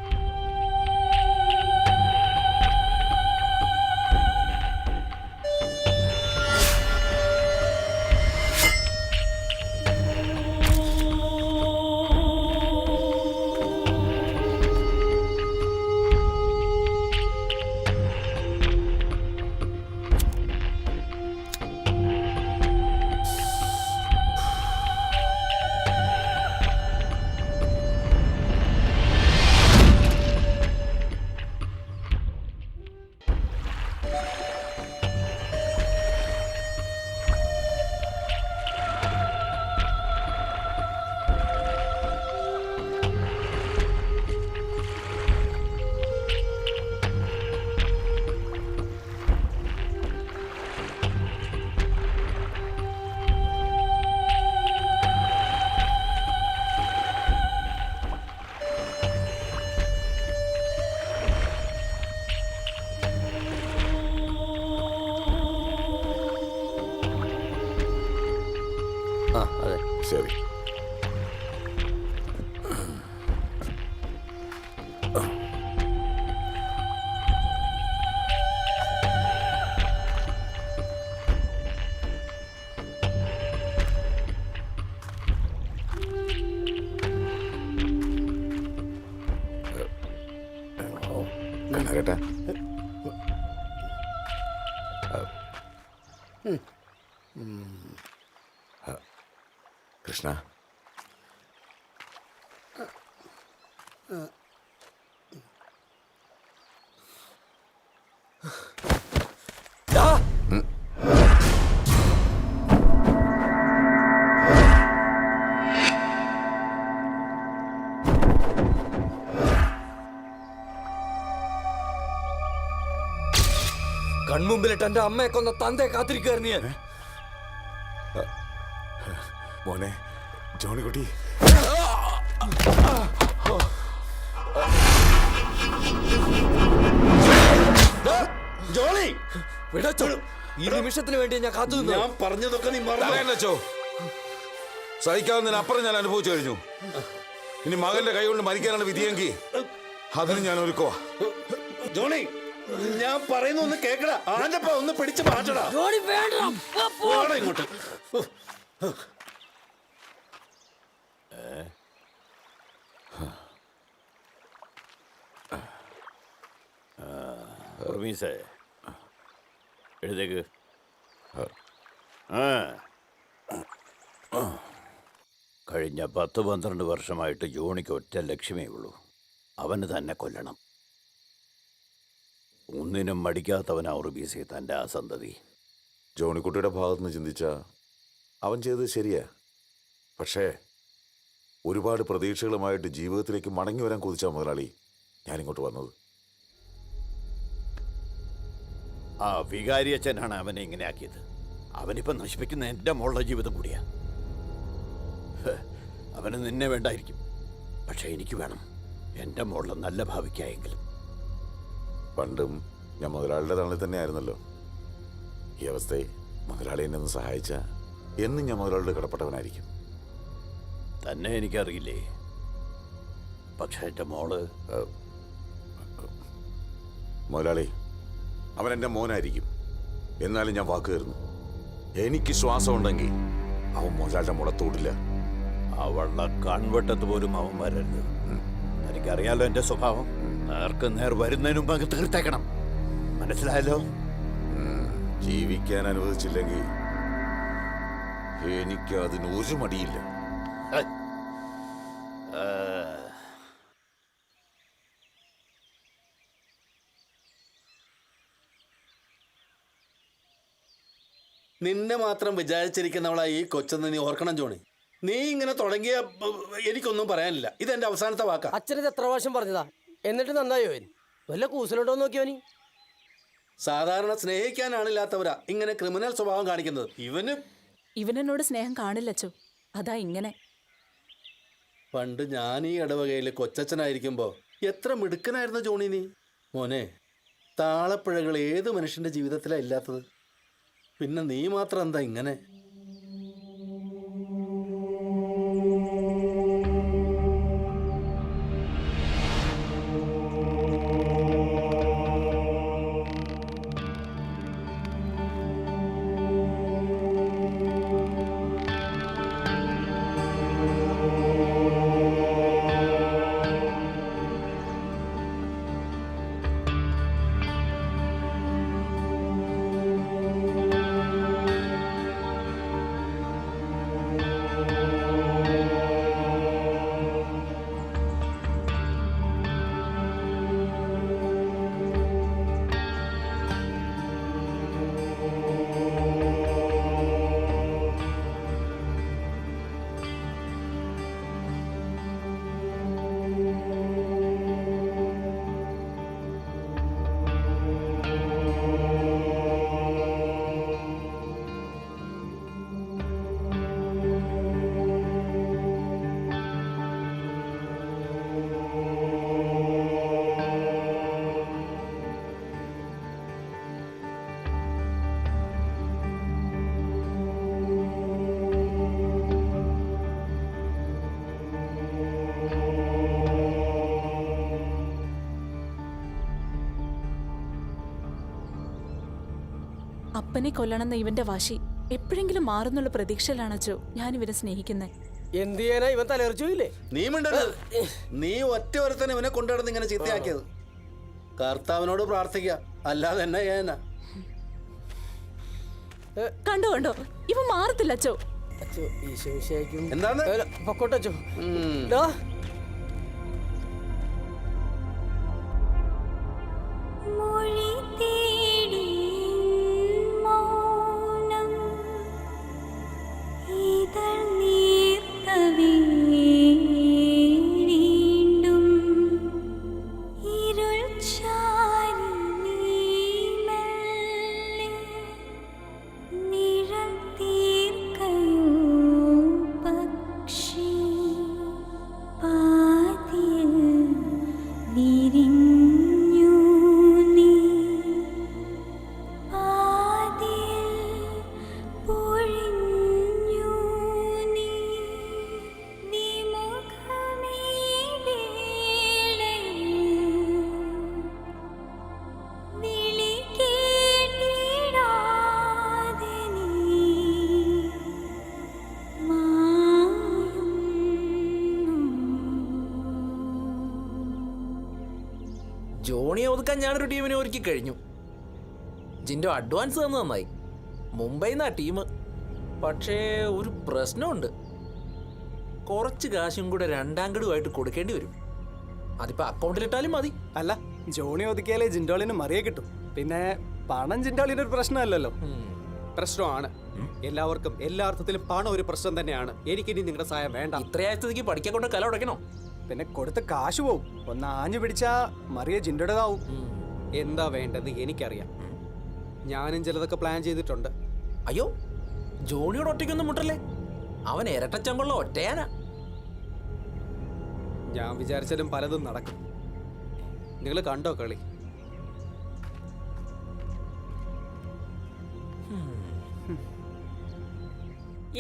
അതെ. ശരി. കണകേട്ടാ, കൃഷ്ണ, കൺമുമ്പിലിട്ട് എന്റെ അമ്മയെ കൊന്ന തന്തയെ കാത്തിരിക്കുകയായിരുന്നു ഞാൻ. മോനെ ജോണിക്കുട്ടി, ജോളി വിടച്ചോ. ഈ നിമിഷത്തിന് വേണ്ടി ഞാൻ കാത്തു നിന്നു. ഞാൻ പറഞ്ഞതൊക്കെ നീ മറന്നോ? സഹിക്കാവുന്നതിനപ്പുറം ഞാൻ അനുഭവിച്ചു കഴിഞ്ഞു. ഇനി മകന്റെ കൈ കൊണ്ട് മരിക്കാനാണ് വിധിയെങ്കിൽ അതിന് ഞാൻ ഒരുക്കുവാ. ജോണി, ഞാൻ പറയുന്ന ഒന്ന് കേക്കടാ. ആന്റപ്പ ഒന്ന് പിടിച്ച് മാറ്റടാ. പോടാ ഇങ്ങോട്ട്. എഴുതേക്ക്. കഴിഞ്ഞ 10-12 വർഷമായിട്ട് ജോണിക്ക് ഒറ്റ ലക്ഷ്യമേ ഉള്ളൂ, അവന് തന്നെ കൊല്ലണം. ഒന്നിനും മടിക്കാത്തവനാ ഉറുബീസി തൻ്റെ ആ സന്തതി. ജോണിക്കുട്ടിയുടെ ഭാഗത്തുനിന്ന് ചിന്തിച്ച അവൻ ചെയ്തത് ശരിയാ. പക്ഷേ ഒരുപാട് പ്രതീക്ഷകളുമായിട്ട് ജീവിതത്തിലേക്ക് മടങ്ങി വരാൻ കൊതിച്ച മുതലാളി ഞാനിങ്ങോട്ട് വന്നത്. ആ വികാരി അച്ഛനാണ് അവനെ ഇങ്ങനെ ആക്കിയത്. അവനിപ്പം നശിപ്പിക്കുന്ന എൻ്റെ മോളുടെ ജീവിതം കൂടിയാ. അവന് നിന്നെ വേണ്ടായിരിക്കും, പക്ഷെ എനിക്ക് വേണം, എൻ്റെ മോളുടെ നല്ല ഭാവിക്കായെങ്കിലും. പണ്ടും ഞാൻ മുതലാളിയുടെ തണലിൽ തന്നെ ആയിരുന്നല്ലോ. ഈ അവസ്ഥയിൽ മുതലാളി എന്നെ ഒന്ന് സഹായിച്ച എന്നും ഞാൻ മുതലാളിയുടെ കടപ്പെട്ടവനായിരിക്കും. തന്നെ എനിക്കറിയില്ലേ, പക്ഷെ എൻ്റെ മോള് മുതലാളി അവൻ എൻ്റെ മോനായിരിക്കും. എന്നാലും ഞാൻ വാക്ക് തരുന്നു, എനിക്ക് ശ്വാസം ഉണ്ടെങ്കിൽ അവൻ മുതലാളിയുടെ മുളത്തോടില്ല. അവളുടെ കൺവെട്ടത്ത് പോലും അവൻ വരരുത്. എനിക്കറിയാലോ എൻ്റെ സ്വഭാവം. നേർക്ക് നേർ വരുന്നതിന് മുമ്പ് അങ്ങ് തീർത്തേക്കണം. മനസ്സിലായല്ലോ? ജീവിക്കാൻ അനുവദിച്ചില്ലെങ്കിൽ എനിക്ക് അതിന് ഒരു മടിയില്ല. നിന്നെ മാത്രം വിചാരിച്ചിരിക്കുന്നവളാ ഈ കൊച്ചെന്ന് നീ ഓർക്കണം ജോണി. നീ ഇങ്ങനെ തുടങ്ങിയ എനിക്കൊന്നും പറയാനില്ല. ഇതെന്റെ അവസാനത്തെ വാക്കാ. അച്ഛനത് എത്ര പ്രാവശ്യം പറഞ്ഞതാ, എന്നിട്ട് നന്നായോ? വല്ല കൂസലുണ്ടോ നോക്കിയോനി. സാധാരണ സ്നേഹിക്കാനാണില്ലാത്തവരാ ഇങ്ങനെ ക്രിമിനൽ സ്വഭാവം കാണിക്കുന്നത്. ഇവനെന്നോട് സ്നേഹം കാണില്ലച്ചോ, അതാ ഇങ്ങനെ. പണ്ട് ഞാൻ ഈ ഇടവകയിൽ കൊച്ചച്ഛനായിരിക്കുമ്പോ എത്ര മിടുക്കനായിരുന്നു ജോണി നീ. മോനെ, താളപ്പിഴകൾ ഏത് മനുഷ്യന്റെ ജീവിതത്തിലാ ഇല്ലാത്തത്? പിന്നെ നീ മാത്രം എന്താ ഇങ്ങനെ? അപ്പനെ കൊല്ലണമെന്ന ഇവന്റെ വാശി എപ്പോഴെങ്കിലും മാറുന്നുള്ള പ്രതീക്ഷയിലാണ് അച്ചോ ഞാൻ ഇവരെ സ്നേഹിക്കുന്നത്. എന്ത് ചെയ്യാനാ ഇവൻ തലർച്ചയില്ലേ? നീ മിണ്ടരുത്. നീ ഒറ്റ ഒരുത്തനെ ഇവനെ കൊണ്ടുവരുന്ന ഇങ്ങനെ ചീത്തയാക്കിയത്. കർത്താവിനോട് പ്രാർത്ഥിക്കുക, അല്ലാതെ എന്നാ ചെയ്യാനാ? കണ്ടോ കണ്ടോ ഇവ മാറത്തില്ല അച്ചോ. അച്ചോ ഈശോ വിഷയിക്കും. എന്താണ് പൊക്കോട്ടച്ചോ. മൊഴി തേടി മൗനം ഇതൾ നീർത്തവേ വീണ്ടും ഇരുൾ ചാരി നീ നിഴൽ തീർക്കയോ പക്ഷി പാതിയിൽ വിരിഞ്ഞു നീ പാതിയിൽ പൊഴിഞ്ഞു നീ വിമുഖമേ വേളയിൽ വിളി കേട്ടിടാതെ നീ ജോണിയെ ഒതുക്കാൻ ഞാനൊരു ടീമിനെ ഒരുക്കി കഴിഞ്ഞു. ജിൻഡോ അഡ്വാൻസ് തന്നു നന്നായി. മുംബൈന്നാ ടീം. പക്ഷേ ഒരു പ്രശ്നമുണ്ട്. കുറച്ച് കാശും കൂടെ രണ്ടാം ഗഡുവായിട്ട് കൊടുക്കേണ്ടി വരും. അതിപ്പോ അക്കൗണ്ടിലിട്ടാലും മതി. അല്ല, ജോണി ഒതുക്കിയാലേ ജിൻഡോളിന് മറിയെ കിട്ടും. പിന്നെ പണം ജിൻഡോളിന് ഒരു പ്രശ്നമല്ലല്ലോ. പ്രശ്നമാണ്. എല്ലാവർക്കും എല്ലാ അർത്ഥത്തിലും പണം ഒരു പ്രശ്നം തന്നെയാണ്. എനിക്കിനി നിങ്ങളുടെ സഹായം വേണ്ട. ഇത്രയായസ്ഥിതിക്ക് പഠിക്കാൻ കൊണ്ട് കല ഉടയ്ക്കണോ? പിന്നെ കൊടുത്ത കാശ് പോവും. ഒന്ന് ആഞ്ഞു പിടിച്ചാ മറിയ ജിൻഡോടേതാവും. എന്താ വേണ്ടത് എനിക്കറിയാം. ഞാനും ചിലതൊക്കെ പ്ലാൻ ചെയ്തിട്ടുണ്ട്. അയ്യോ, ജോണിയോട് ഒറ്റയ്ക്കൊന്നും മുട്ടല്ലേ. അവൻ ഇരട്ടച്ചങ്കുള്ള ഒറ്റയാനാ. ഞാൻ വിചാരിച്ചാലും പലതും നടക്കും. നിങ്ങൾ കണ്ടോ കളി?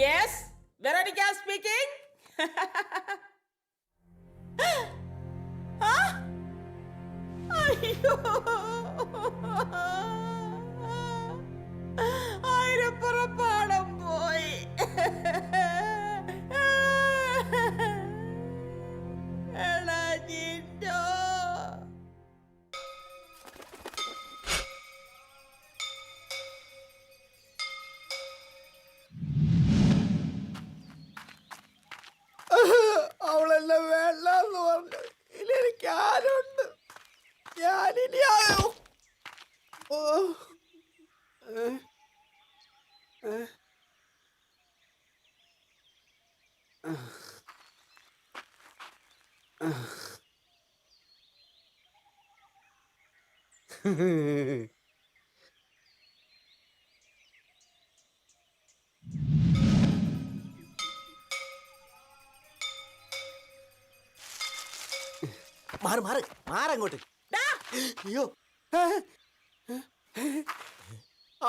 Yes, Veronica speaking. അയ്യോ, ആയിരപ്പുറപ്പാടം പോയി. എടാ ജിൻഡോ. അവളെന്നെ വേണ്ടെന്ന് പറഞ്ഞു. ഇനി എനിക്ക് ആരുണ്ട്? ഞാനിനി ആയോ? മാറങ്ങോട്ട്. അയ്യോ,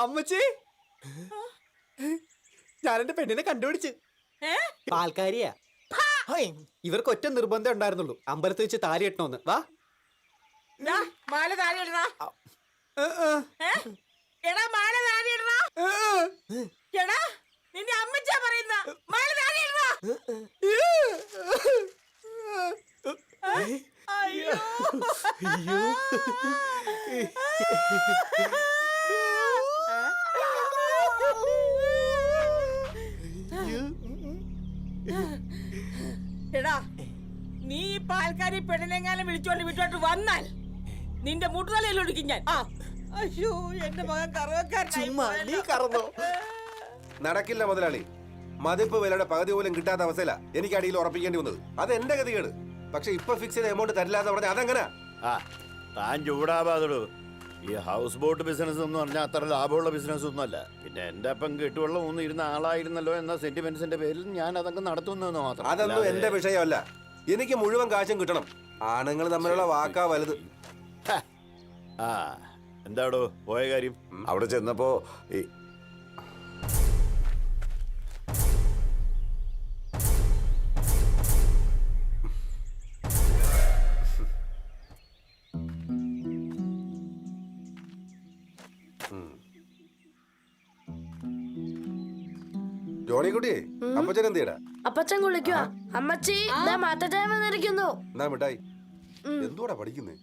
അമ്മച്ചി, ഞാനെന്റെ പെണ്ണിനെ കണ്ടുപിടിച്ച്. പാൽക്കാരിയാ. ഇവർക്ക് ഒറ്റ നിർബന്ധം ഉണ്ടായിരുന്നുള്ളൂ, അമ്പലത്തിൽ വെച്ച് താലി കെട്ടണമെന്ന്. വാ. മാല താഴെ ഇടണ. എടാ മാല താഴെ ഇടണ. എടാ നിന്റെ അമ്മച്ചാ പറയുന്ന മാല താഴെ ഇടണ. അയ്യോ, അയ്യോ, എടാ നീ ഈ പാൽക്കാരി പെണ്ണിനെങ്ങാനും വിളിച്ചോണ്ട് വീട്ടോട്ട് വന്നാൽ നിന്റെ മുട്ടുതലയിൽ ഒടുക്കും ഞാൻ. അയ്യോ, എന്റെ മകൻ കറവക്കാരനായി. നീ കറന്നോ? നടക്കില്ല മുതലാളി. മതിപ്പ് വിലയുടെ പകുതി പോലും കിട്ടാത്ത അവസ്ഥയില എനിക്ക് അടിയിൽ ഉറപ്പിക്കേണ്ടി വന്നത്. അത് എന്റെ ഗതികേട്. പക്ഷെ ഇപ്പൊ ഫിക്സ് ചെയ്ത എമൗണ്ട് തരില്ലാന്ന് പറഞ്ഞാൽ അതെങ്ങനെ? താൻ ചൂടാവാതടൂ. ഈ ഹൗസ് ബോട്ട് ബിസിനസ് എന്ന് പറഞ്ഞാൽ അത്ര ലാഭമുള്ള ബിസിനസ് ഒന്നുമല്ല. പിന്നെ എന്റെ അപ്പം കെട്ടുവെള്ളം ഒന്നും ഇരുന്ന ആളായിരുന്നല്ലോ എന്ന സെന്റിമെന്റ്സിന്റെ പേരിൽ ഞാൻ അതൊക്കെ നടത്തുന്നു മാത്രം. അതൊന്നും എന്റെ വിഷയമല്ല. എനിക്ക് മുഴുവൻ കാശും കിട്ടണം. ആണുങ്ങൾ തമ്മിലുള്ള വാക്കാ വലുത്. എന്താടോ പോയ കാര്യം? അവിടെ ചെന്നപ്പോ ജോണിക്കുട്ടി അപ്പച്ചൻ എന്തിയടാ? അപ്പച്ചൻ കുളിക്കുക. അമ്മച്ചി മാറ്റച്ചാൻ വന്നിരിക്കുന്നു. എന്നാ മിഠായി. എന്തുവാടാ പഠിക്കുന്നേ?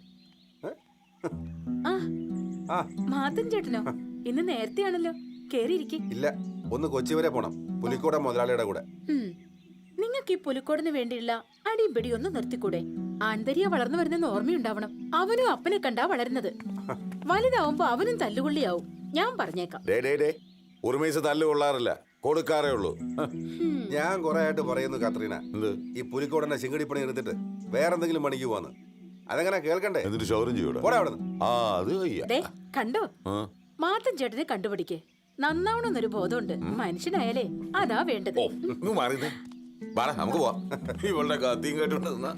മാതൻ ചേട്ടനോ? ഇന്ന് നേരത്തെയാണല്ലോ. കേറിയിരിക്കെ. ഇല്ല, ഒന്ന് കൊച്ചി വരെ പോണം, പുലിക്കോട മുതലാളിയുടെ കൂടെ. നിങ്ങൾക്ക് ഈ പുലിക്കോടിന് വേണ്ടിയുള്ള അടിപിടി ഒന്ന് നിർത്തിക്കൂടെ? ആൺതരിയ വളർന്നു വരുന്നെന്ന് ഓർമ്മയുണ്ടാവണം. അവനും അപ്പനെ കണ്ടാ വളരുന്നത്. വലുതാവുമ്പോ അവനും തല്ലുകൊള്ളിയാവും. ഞാൻ പറഞ്ഞേക്കാം. ഉറുമീസ് തല്ലു കൊള്ളാറില്ല, കൊടുക്കാറേ ഉള്ളൂ. ഞാൻ കുറെ ആയിട്ട് പറയുന്നു കാത്രീന, ഈ പുലിക്കോടന്റെ ചിങ്കടിപ്പണി എടുത്തിട്ട് വേറെന്തെങ്കിലും പണിക്ക് പോവാന്ന്. അതെങ്ങനെ കേൾക്കണ്ടേ? എന്നിട്ട് ഷോറും ചെയ്യൂടാ. പോടാ അവിടുന്ന്. ദേ കണ്ടോ, മാതൻ ചേട്ടനെ കണ്ടുപിടിക്കേ. നന്നാവണമെന്നൊരു ബോധമുണ്ട്. മനുഷ്യനായാലേ അതാ വേണ്ടത്. നമുക്ക് പോവാം. ഇവളുടെ കത്തിയും കേട്ടോണ്ട് നിന്നാ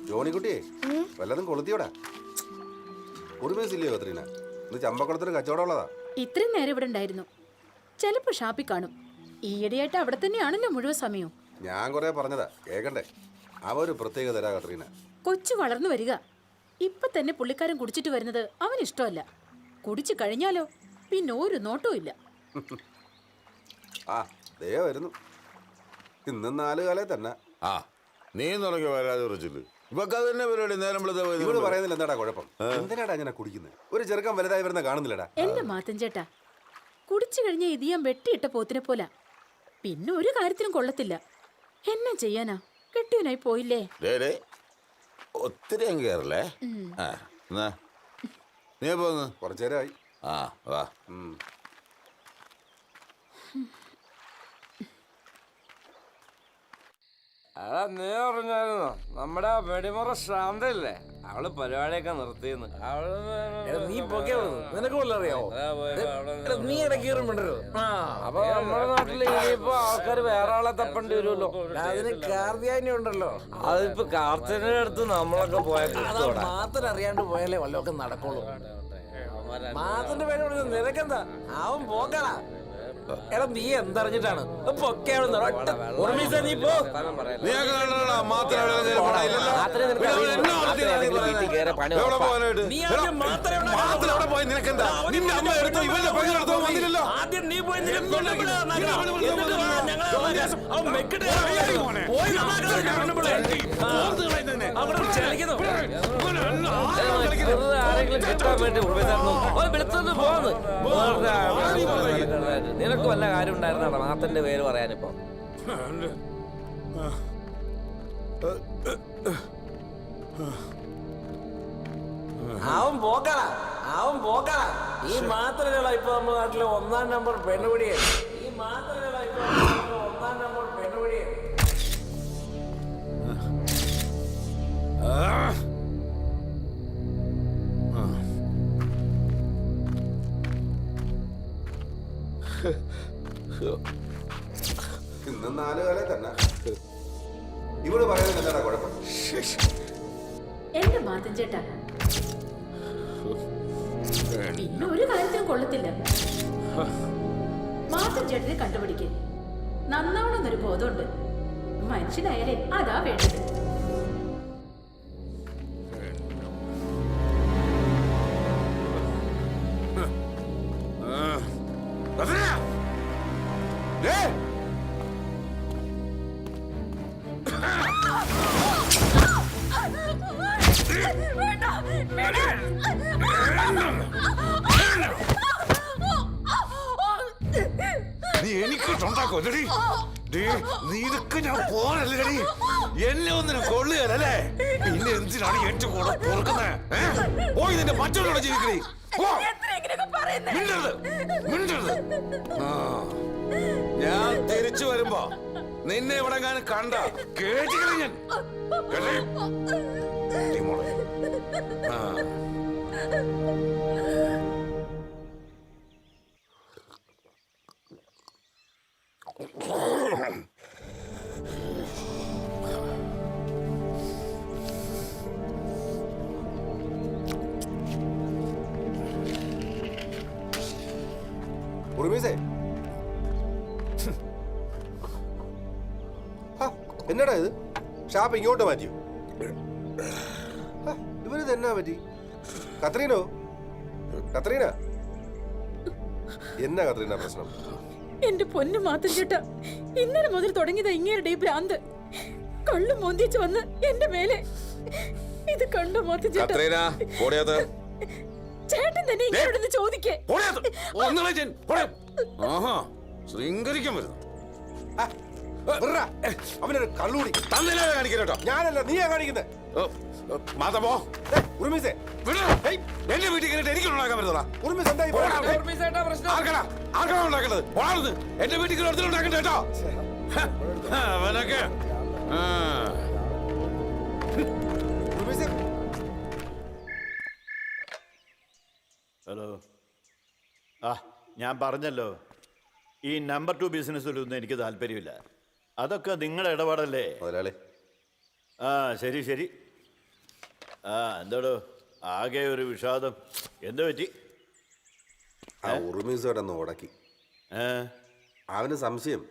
ജോണിക്കുട്ടിയെ വല്ലതും കൊളുത്തിയോടാ? ഉറുമേസില്ലയോ കാത്രീന? ഇത് ചമ്പക്കുളത്തിന് കച്ചവടമുള്ളതാ. ഇത്രയും നേരം ഇവിടെ ഉണ്ടായിരുന്നു. ചിലപ്പോ ഷാപ്പിൽ കാണും. ഈയിടെയായിട്ട് അവിടെ തന്നെയാണല്ലോ മുഴുവൻ സമയവും. ഞാൻ കുറെ പറഞ്ഞതാ, കേക്കണ്ടേ? അവ ഒരു പ്രത്യേക തരാ കാത്രീന. കൊച്ചു വളർന്നു വരിക. ഇപ്പൊ തന്നെ പുള്ളിക്കാരൻ കുടിച്ചിട്ട് വരുന്നത് അവന് ഇഷ്ടമല്ല. കുടിച്ചു കഴിഞ്ഞാലോ പിന്നെ ഒരു നോട്ടവും ഇല്ല. ആ ദേ വരുന്നു. ഇന്നും 4 കാലേ തന്നെ. നീ തുടങ്ങി വരാതെ ഉറച്ചില്ല. ഇവക്ക് അത് തന്നെ പരിപാടി. നേരം ഇവിടെ പറയുന്നില്ല. എന്താടാ കുഴപ്പം? എന്തിനാടാ ഞാൻ കുടിക്കുന്നത്? ഒരു ചെറുക്കം വലുതായി വരുന്ന കാണുന്നില്ലടാ. എന്റെ മാത്തൻ ചേട്ടാ, കുടിച്ചു കഴിഞ്ഞ ഇത് ഞാൻ വെട്ടിയിട്ട പോത്തിനെ പോല. പിന്നെ ഒരു കാര്യത്തിനും കൊള്ളത്തില്ല. എന്നാ ചെയ്യാനാ? കെട്ടിയനായി പോയില്ലേ. ഒത്തിരി അങ്ങ് കയറല്ലേ? നീ പോന്ന് കുറച്ചു നേരമായി. വാ. അതാ നീ പറഞ്ഞായിരുന്നോ നമ്മുടെ വെടിമുറ ശാന്തല്ലേ, അവള് പരിപാടിയൊക്കെ നിർത്തിയെന്ന്. നീ നിനക്ക് അറിയാവോ? നീ അപ്പൊ നമ്മുടെ നാട്ടില് ഇനിയിപ്പോ ആൾക്കാർ വേറെ ആളെ തപ്പേണ്ടി വരുമല്ലോ. അതിന് കാർത്തിയാനി ഉണ്ടല്ലോ. അതിപ്പോ കാർത്തിയുടെ അടുത്ത് നമ്മളൊക്കെ പോയാൽ മാത്രം അറിയാണ്ട് പോയാലേ വല്ലതൊക്കെ നടക്കുള്ളൂ. മാത്തിന്റെ പേര് പറഞ്ഞത് നിനക്കെന്താ? അവൻ പോക്കടാ. എടാ നീ എന്തറിഞ്ഞിട്ടാണ്? നീ പോ. ആദ്യം നീ പോയി ആരെങ്കിലും കിട്ടാൻ വേണ്ടി വിളിച്ചോണ്ട് പോന്ന്. നിനക്ക് വല്ല കാര്യം ഉണ്ടായിരുന്നാ മാത്തന്റെ പേര് പറയാനിപ്പോ? അവൻ പോക്കടാ. ഈ മാത്രമല്ല ഇപ്പൊ നമ്മുടെ നാട്ടിലെ 1-ാം നമ്പർ പെണ്ണുപിടിയെ. ഇന്നും 4 കാലേ തന്നെ. ഇവിടെ പറയുന്നത് എന്താടാ കുഴപ്പം? എന്റെ മാത്തൻ ചേട്ടാ, പിന്നെ ഒരു കാര്യത്തിനും കൊള്ളത്തില്ല. മാത്തൻ ചേട്ടനെ കണ്ടുപിടിക്കേ. നന്നാവണമെന്നൊരു ബോധമുണ്ട്. മനുഷ്യനായാലേ അതാ വേണ്ടത്. നീ എനിക്ക് തൊണ്ടാക്കൊല്ലടി. നീതൊക്കെ ഞാൻ പോരല്ലേ? എന്നെ ഒന്നിനും കൊള്ളുകയല്ലേ? പിന്നെ എന്തിനാണ് ഏറ്റവും കൂടെ പൊറുക്കുന്നത്? പോയി നിന്റെ മറ്റൊരാളെ ജീവിക്കണേ. ഞാൻ തിരിച്ചു വരുമ്പോ നിന്നെ ഇവിടെ ഞാൻ കണ്ട കേട്ടില്ല. ഞാൻ മോളെ. ആ. ഉറുമീസേ എന്നടാ ഇത് ഷാപ്പ് ഇങ്ങോട്ട് മാറ്റിയോ? ഇവരിത് എന്നാ പറ്റി? കത്രീനോ? കത്രീന എന്നാ കത്രീന പ്രശ്നം? എന്റെ പൊന്നു മാത്തൻ ചേട്ടാ, ഇന്നലെ മുതൽ തുടങ്ങിയതാ ഇങ്ങേരുടെ ഈ ഭ്രാന്ത്. കള്ളു മോന്തിച്ചു വന്ന് എന്റെ മേലെ. ഇത് കണ്ടോ മാത്തൻ ചേട്ടാ? ചേട്ടൻ തന്നെ ഇങ്ങോട്ടൊന്ന് ചോദിക്കേ. ശൃംഗരിക്കാൻ വരുന്നു. അവനൊരു കള്ളൂടി കാണിക്കട്ടോ. ഞാനല്ല നീയാ കാണിക്കുന്നത്. മാതമോ ഉറുമീസേ എന്റെ വീട്ടിൽ കയറിട്ട് എനിക്ക് ഉണ്ടാക്കാൻ പറ്റുന്ന ഉറുമീസ് എന്തായി ആർക്കാണ് ഉണ്ടാക്കേണ്ടത്? പോണത് എന്റെ വീട്ടിൽ കയറി ഉണ്ടാക്കണ്ട കേട്ടോ. അവനൊക്കെ ഹലോ. ആ ഞാൻ പറഞ്ഞല്ലോ, ഈ നമ്പർ 2 ബിസിനസ്സിലൊന്നും എനിക്ക് താല്പര്യമില്ല. അതൊക്കെ നിങ്ങളുടെ ഇടപാടല്ലേ മുതലാളി. ആ ശരി ശരി. ആ എന്തോടോ ആകെ ഒരു വിഷാദം, എന്താ പറ്റി? ആ ഉറുമീസോടൊന്ന് ഉടക്കി. അവന് സംശയം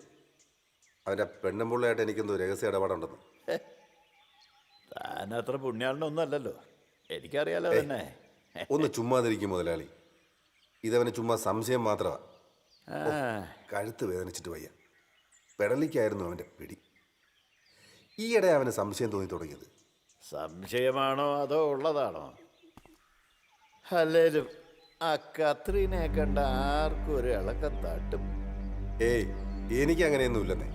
അവന്റെ പെണ്ണുമ്പിള്ളയായിട്ട് എനിക്കെന്തോ രഹസ്യ ഇടപാടുണ്ടെന്ന്. താൻ അത്ര പുണ്യാളനൊന്നും അല്ലല്ലോ, എനിക്കറിയാലോ തന്നെ. ഒന്ന് ചുമ്മാതിരിക്കും മുതലാളി, ഇതവന് ചുമ്മാ സംശയം മാത്രമാ. കഴുത്ത് വേദനിച്ചിട്ട് വയ്യ. പെടലിക്കായിരുന്നു അവന്റെ പിടി. ഈയിടെ അവന് സംശയം തോന്നി തുടങ്ങിയത്. സംശയമാണോ അതോ ഉള്ളതാണോ? അല്ലേലും ആ കത്രീനെ കണ്ട ആർക്കും ഒരു ഇളക്കം തട്ടും. ഏയ് എനിക്ക് അങ്ങനെയൊന്നുമില്ലെന്നേ.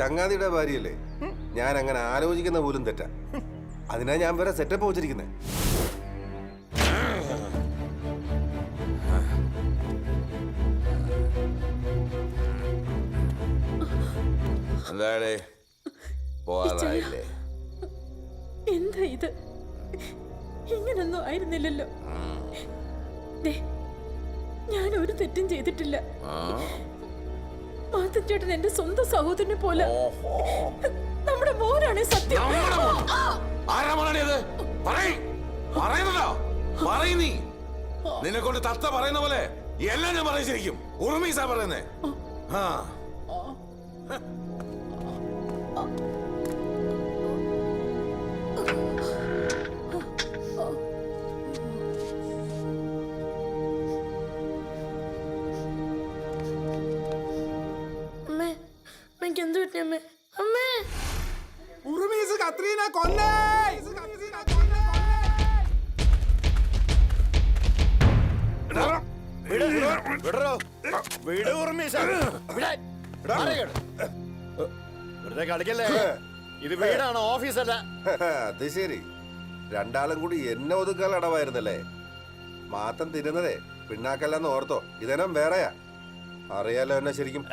ചങ്ങാതിയുടെ ഭാര്യയല്ലേ, ഞാൻ അങ്ങനെ ആലോചിക്കുന്ന പോലും തെറ്റാ. അതിനാ ഞാൻ വരെ സെറ്റപ്പ് വെച്ചിരിക്കുന്നേ. എന്താടേ പോവാറായില്ലേ? എന്താ ഇത്? ഇങ്ങനൊന്നും ആയിരുന്നില്ലല്ലോ. ഞാൻ ഒരു തെറ്റും ചെയ്തിട്ടില്ല. മാത്തൻ ചേട്ടൻ എന്റെ സ്വന്തം സഹോദരനെ പോലെ. നമ്മുടെ മോനാണ് സത്യം. നിന്നെ കൊണ്ട് തത്ത പറയുന്ന പോലെ എല്ലാം ഞാൻ പറയിച്ചിരിക്കും. ഉറുമീസാ പറയുന്നേ. എന്ത് പറ്റി അമ്മേ? അമ്മേ ഉറുമീസ് കത്രീന കൊന്നേ. വെറുതെ കളിക്കല്ലേ, ഇത് വീടാണ്, ഓഫീസല്ല. അത് ശരി, രണ്ടാളും കൂടി എന്നെ ഒതുക്കാൽ അടവായിരുന്നല്ലേ. മാത്തം തിരുന്നതേ പിണ്ണാക്കല്ലെന്ന് ഓർത്തോ. ഇതെല്ലാം വേറെയാ, അറിയാലോ എന്നെ ശരിക്കും.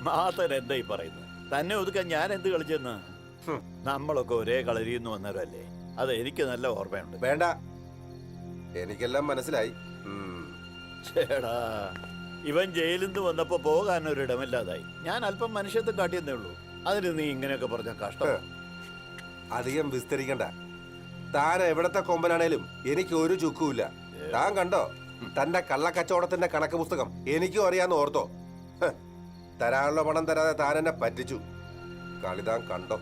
മാത്തൻ എന്താ ഈ പറയുന്നത്? തന്നെ ഒതുക്കാൻ ഞാൻ എന്ത് കളിച്ചെന്ന്? നമ്മളൊക്കെ ഒരേ കളരിന്ന് വന്നവരല്ലേ, അത് എനിക്ക് നല്ല ഓർമ്മയുണ്ട്. വേണ്ട, എനിക്കെല്ലാം മനസ്സിലായി. ചേടാ, ഇവൻ ജയിലിൽ നിന്ന് വന്നപ്പോ പോകാൻ ഒരിടമില്ലാതായി. ഞാൻ അല്പം മനുഷ്യത്വം കാട്ടിയെന്നേ ഉള്ളൂ. അതിന് നീ ഇങ്ങനെയൊക്കെ പറഞ്ഞ കഷ്ടം. അധികം വിസ്തരിക്കണ്ട. താൻ എവിടത്തെ കൊമ്പനാണേലും എനിക്ക് ഒരു ചുക്കുമില്ല. താൻ കണ്ടോ തന്റെ കള്ളക്കച്ചവടത്തിന്റെ കണക്ക് പുസ്തകം? എനിക്കും അറിയാന്ന് ഓർത്തോ. തരാനുള്ള പണം തരാതെ താൻ എന്നെ പറ്റിച്ചു. കളിതാൻ കണ്ടോ.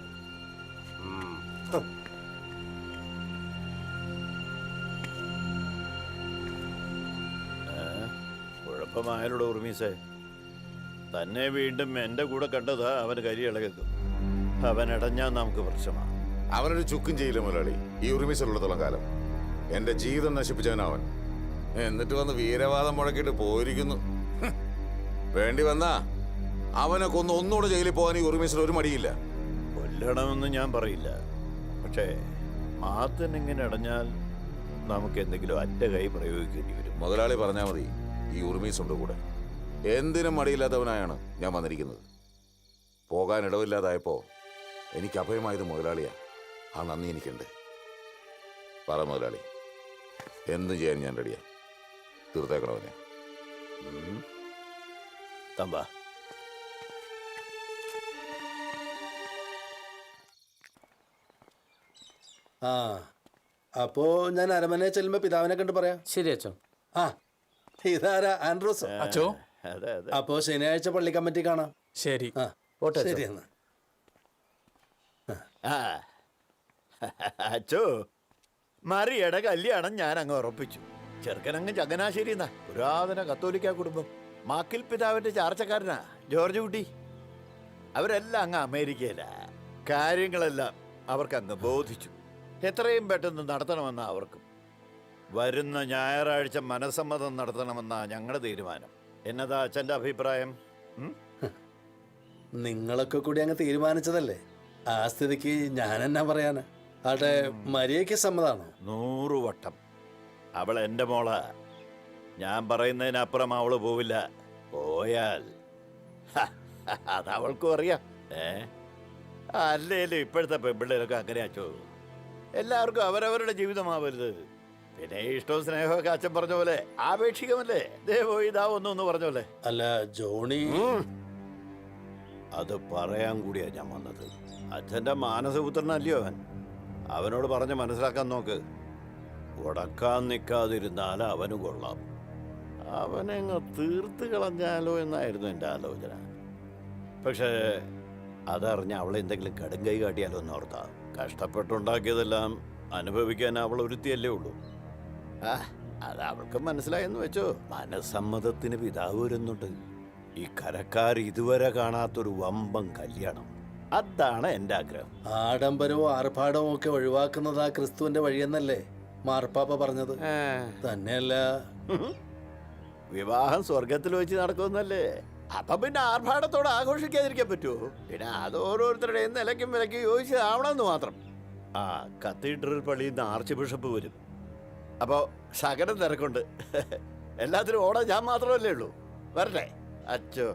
കുഴപ്പമായാലോ ഉറുമീസേ. തന്നെ വീണ്ടും എന്റെ കൂടെ കണ്ടതാ അവന് കരി ഇളകും. അവൻ ഇടഞ്ഞാൽ നമുക്ക് പ്രശ്നമാണ്. അവനൊരു ചുക്കും ചെയ്യില്ല മുതലാളി, ഈ ഉറുമീസിലുള്ളത്തോളം കാലം. എന്റെ ജീവിതം നശിപ്പിച്ചവനവൻ. എന്നിട്ട് വന്ന് വീരവാദം മുഴക്കിയിട്ട് പോയിരിക്കുന്നു. വേണ്ടി വന്നാ അവനെ കൊന്ന് ഒന്നുകൂടെ ജയിലിൽ പോകാൻ ഈ ഉറുമീസിൽ ഒരു മടിയില്ല. കൊല്ലണമെന്ന് ഞാൻ പറയില്ല, പക്ഷേ മാത്തൻ ഇങ്ങനെ അടഞ്ഞാൽ നമുക്ക് എന്തെങ്കിലും അറ്റ കൈ പ്രയോഗിക്കേണ്ടി വരും. മുതലാളി പറഞ്ഞാൽ മതി, ഈ ഉറുമീസ് ഉണ്ട് കൂടെ. എന്തിനും മടിയില്ലാത്തവനായാണ് ഞാൻ വന്നിരിക്കുന്നത്. പോകാൻ ഇടവില്ലാതായപ്പോ എനിക്ക് അഭയമായത് മുതലാളിയാ. ആ നന്ദി എനിക്കുണ്ട്. പറ മുതലാളി, എന്ത് ചെയ്യാൻ ഞാൻ റെഡിയാ. തീർത്തേക്കണവനെ. തമ്പ ആ അപ്പോ ഞാൻ അരമനയെ ചെല്ലുമ്പോ പിതാവിനെ കണ്ട് പറയാം. ശരി അച്ഛോ. ആ ഇതാരാ ആൻഡ്രൂസ് അച്ചോ. അതെ അതെ. അപ്പോ ശനിയാഴ്ച പള്ളി കമ്മിറ്റി കാണാം. ശരി. ആ ശരി എന്നാ. അച്ചോ, മറിയുടെ കല്യാണം ഞാൻ അങ്ങ് ഉറപ്പിച്ചു. ചെറുക്കനങ്ങ് ചങ്ങനാശ്ശേരി എന്നാ, പുരാതന കത്തോലിക്ക കുടുംബം. മാക്കിൽ പിതാവിന്റെ ചാർച്ചക്കാരനാ ജോർജ് കുട്ടി. അവരെല്ലാം അങ്ങ് അമേരിക്കയിലാ. കാര്യങ്ങളെല്ലാം അവർക്ക് അങ്ങ് ബോധിച്ചു. എത്രയും പെട്ടെന്ന് നടത്തണമെന്നാ അവർക്കും. വരുന്ന ഞായറാഴ്ച മനസ്സമ്മതം നടത്തണമെന്നാ ഞങ്ങളുടെ തീരുമാനം. എന്നതാ അച്ഛൻ്റെ അഭിപ്രായം? നിങ്ങളൊക്കെ കൂടി അങ്ങ് തീരുമാനിച്ചതല്ലേ, ആ സ്ഥിതിക്ക് ഞാൻ എന്നാ പറയാന്. അവിടെ മരിയയ്ക്ക് സമ്മതാണോ? 100 വട്ടം. അവൾ എൻ്റെ മോളാ. ഞാൻ പറയുന്നതിനപ്പുറം അവള് പോവില്ല. പോയാൽ അതവൾക്കും അറിയാം. അല്ലേലും ഇപ്പോഴത്തെ പെൺപിള്ളേരൊക്കെ അങ്ങനെ അച്ചോ. എല്ലാവർക്കും അവരവരുടെ ജീവിതമാവരുത്. പിന്നെ ഇഷ്ടവും സ്നേഹമൊക്കെ അച്ഛൻ പറഞ്ഞ പോലെ ആപേക്ഷികമല്ലേ. ദേ പോയി ഇതാ ഒന്നു പറഞ്ഞ പോലെ. അല്ല ജോണി, അത് പറയാൻ കൂടിയാ ഞാൻ വന്നത്. അച്ഛൻ്റെ മാനസപുത്രനല്ലയോ അവൻ. അവനോട് പറഞ്ഞ് മനസ്സിലാക്കാൻ നോക്ക്. ഉടക്കാൻ നിൽക്കാതിരുന്നാൽ അവന് കൊള്ളാം. അവനെങ്ങ് തീർത്ത് കളഞ്ഞാലോ എന്നായിരുന്നു എൻ്റെ ആലോചന. പക്ഷേ അതറിഞ്ഞ് അവളെ എന്തെങ്കിലും കടുങ്കൈ കാട്ടിയാലോ എന്നോർത്താ. കഷ്ടപ്പെട്ടുണ്ടാക്കിയതെല്ലാം അനുഭവിക്കാൻ അവൾ ഒരുത്തിയല്ലേ ഉള്ളൂ. അത് അവൾക്ക് മനസ്സിലായെന്ന് വെച്ചോ. മനസ്സമ്മതത്തിന് പിതാവ് വരുന്നുണ്ട്. ഈ കരക്കാർ ഇതുവരെ കാണാത്തൊരു വമ്പൻ കല്യാണം. അതാണ് എൻ്റെ ആഗ്രഹം. ആഡംബരവും ആർഭാടവും ഒക്കെ ഒഴിവാക്കുന്നതാ ക്രിസ്തുവിന്റെ വഴിയെന്നല്ലേ മാർപ്പാപ്പ പറഞ്ഞത്. തന്നെയല്ല, വിവാഹം സ്വർഗത്തിൽ വെച്ച് നടക്കുമെന്നല്ലേ. അപ്പൊ പിന്നെ ആർഭാടത്തോടെ ആഘോഷിക്കാതിരിക്കാൻ പറ്റുമോ? പിന്നെ അത് ഓരോരുത്തരുടെയും നിലയ്ക്കും വിലയ്ക്കും യോജിച്ചതാവണമെന്ന് മാത്രം. കത്തീഡ്രൽ പള്ളിയിൽ നിന്ന് ആർച്ച് ബിഷപ്പ് വരും. അപ്പോൾ ശകലം തിരക്കുണ്ട്. എല്ലാത്തിനും ഓടാൻ ഞാൻ മാത്രമല്ലേ ഉള്ളൂ. വരട്ടെ അച്ചോ.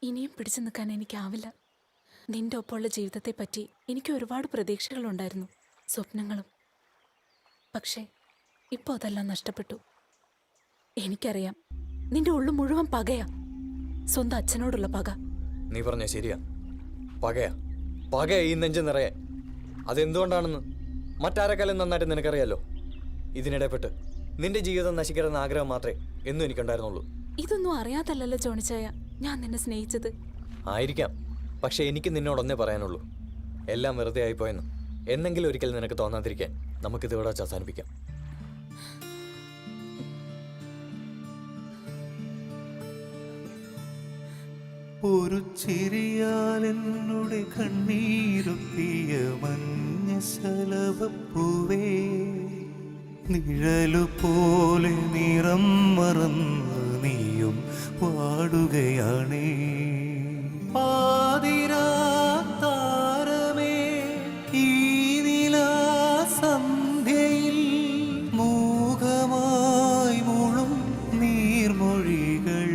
ഇനിയും പിടിച്ചു നിൽക്കാൻ എനിക്കാവില്ല. നിന്റെ ഒപ്പമുള്ള ജീവിതത്തെപ്പറ്റി എനിക്ക് ഒരുപാട് പ്രതീക്ഷകളുണ്ടായിരുന്നു, സ്വപ്നങ്ങളും. പക്ഷേ ഇപ്പോൾ അതെല്ലാം നഷ്ടപ്പെട്ടു. എനിക്കറിയാം നിന്റെ ഉള്ളു മുഴുവൻ പകയാ, സ്വന്തം അച്ഛനോടുള്ള പക. നീ പറഞ്ഞ ശരിയാ, പകയാ. പകയാ ഈ നെഞ്ച് നിറയെ. അതെന്തുകൊണ്ടാണെന്ന് മറ്റാരെക്കാളും നന്നായിട്ട് നിനക്കറിയാലോ. ഇതിനിടപെട്ട് നിന്റെ ജീവിതം നശിക്കരുതെന്ന ആഗ്രഹം മാത്രമേ എന്നും എനിക്കുണ്ടായിരുന്നുള്ളൂ. ഇതൊന്നും അറിയാതല്ലല്ലോ ജോണിച്ചായ ഞാൻ നിന്നെ സ്നേഹിച്ചത്. ആയിരിക്കാം, പക്ഷെ എനിക്ക് നിന്നോടൊന്നേ പറയാനുള്ളൂ. എല്ലാം വെറുതെ ആയിപ്പോയെന്ന് എന്നെങ്കിലും ഒരിക്കൽ നിനക്ക് തോന്നാതിരിക്കാൻ നമുക്കിത് ഇവിടെ വച്ച് അവസാനിപ്പിക്കാം. ഒരു ചിരിയാലെന്നുടെ കണ്ണീരൊപ്പിയ മഞ്ഞ ശലഭപ്പൂവേ, നിഴലുപോലെ നിറം മറന്ന് നീയും പാടുകയാണേ. പാതിരാത്താരമേ ഈ നിലാസന്ധ്യയിൽ മൂകമായി മുഴും നീർമൊഴികൾ.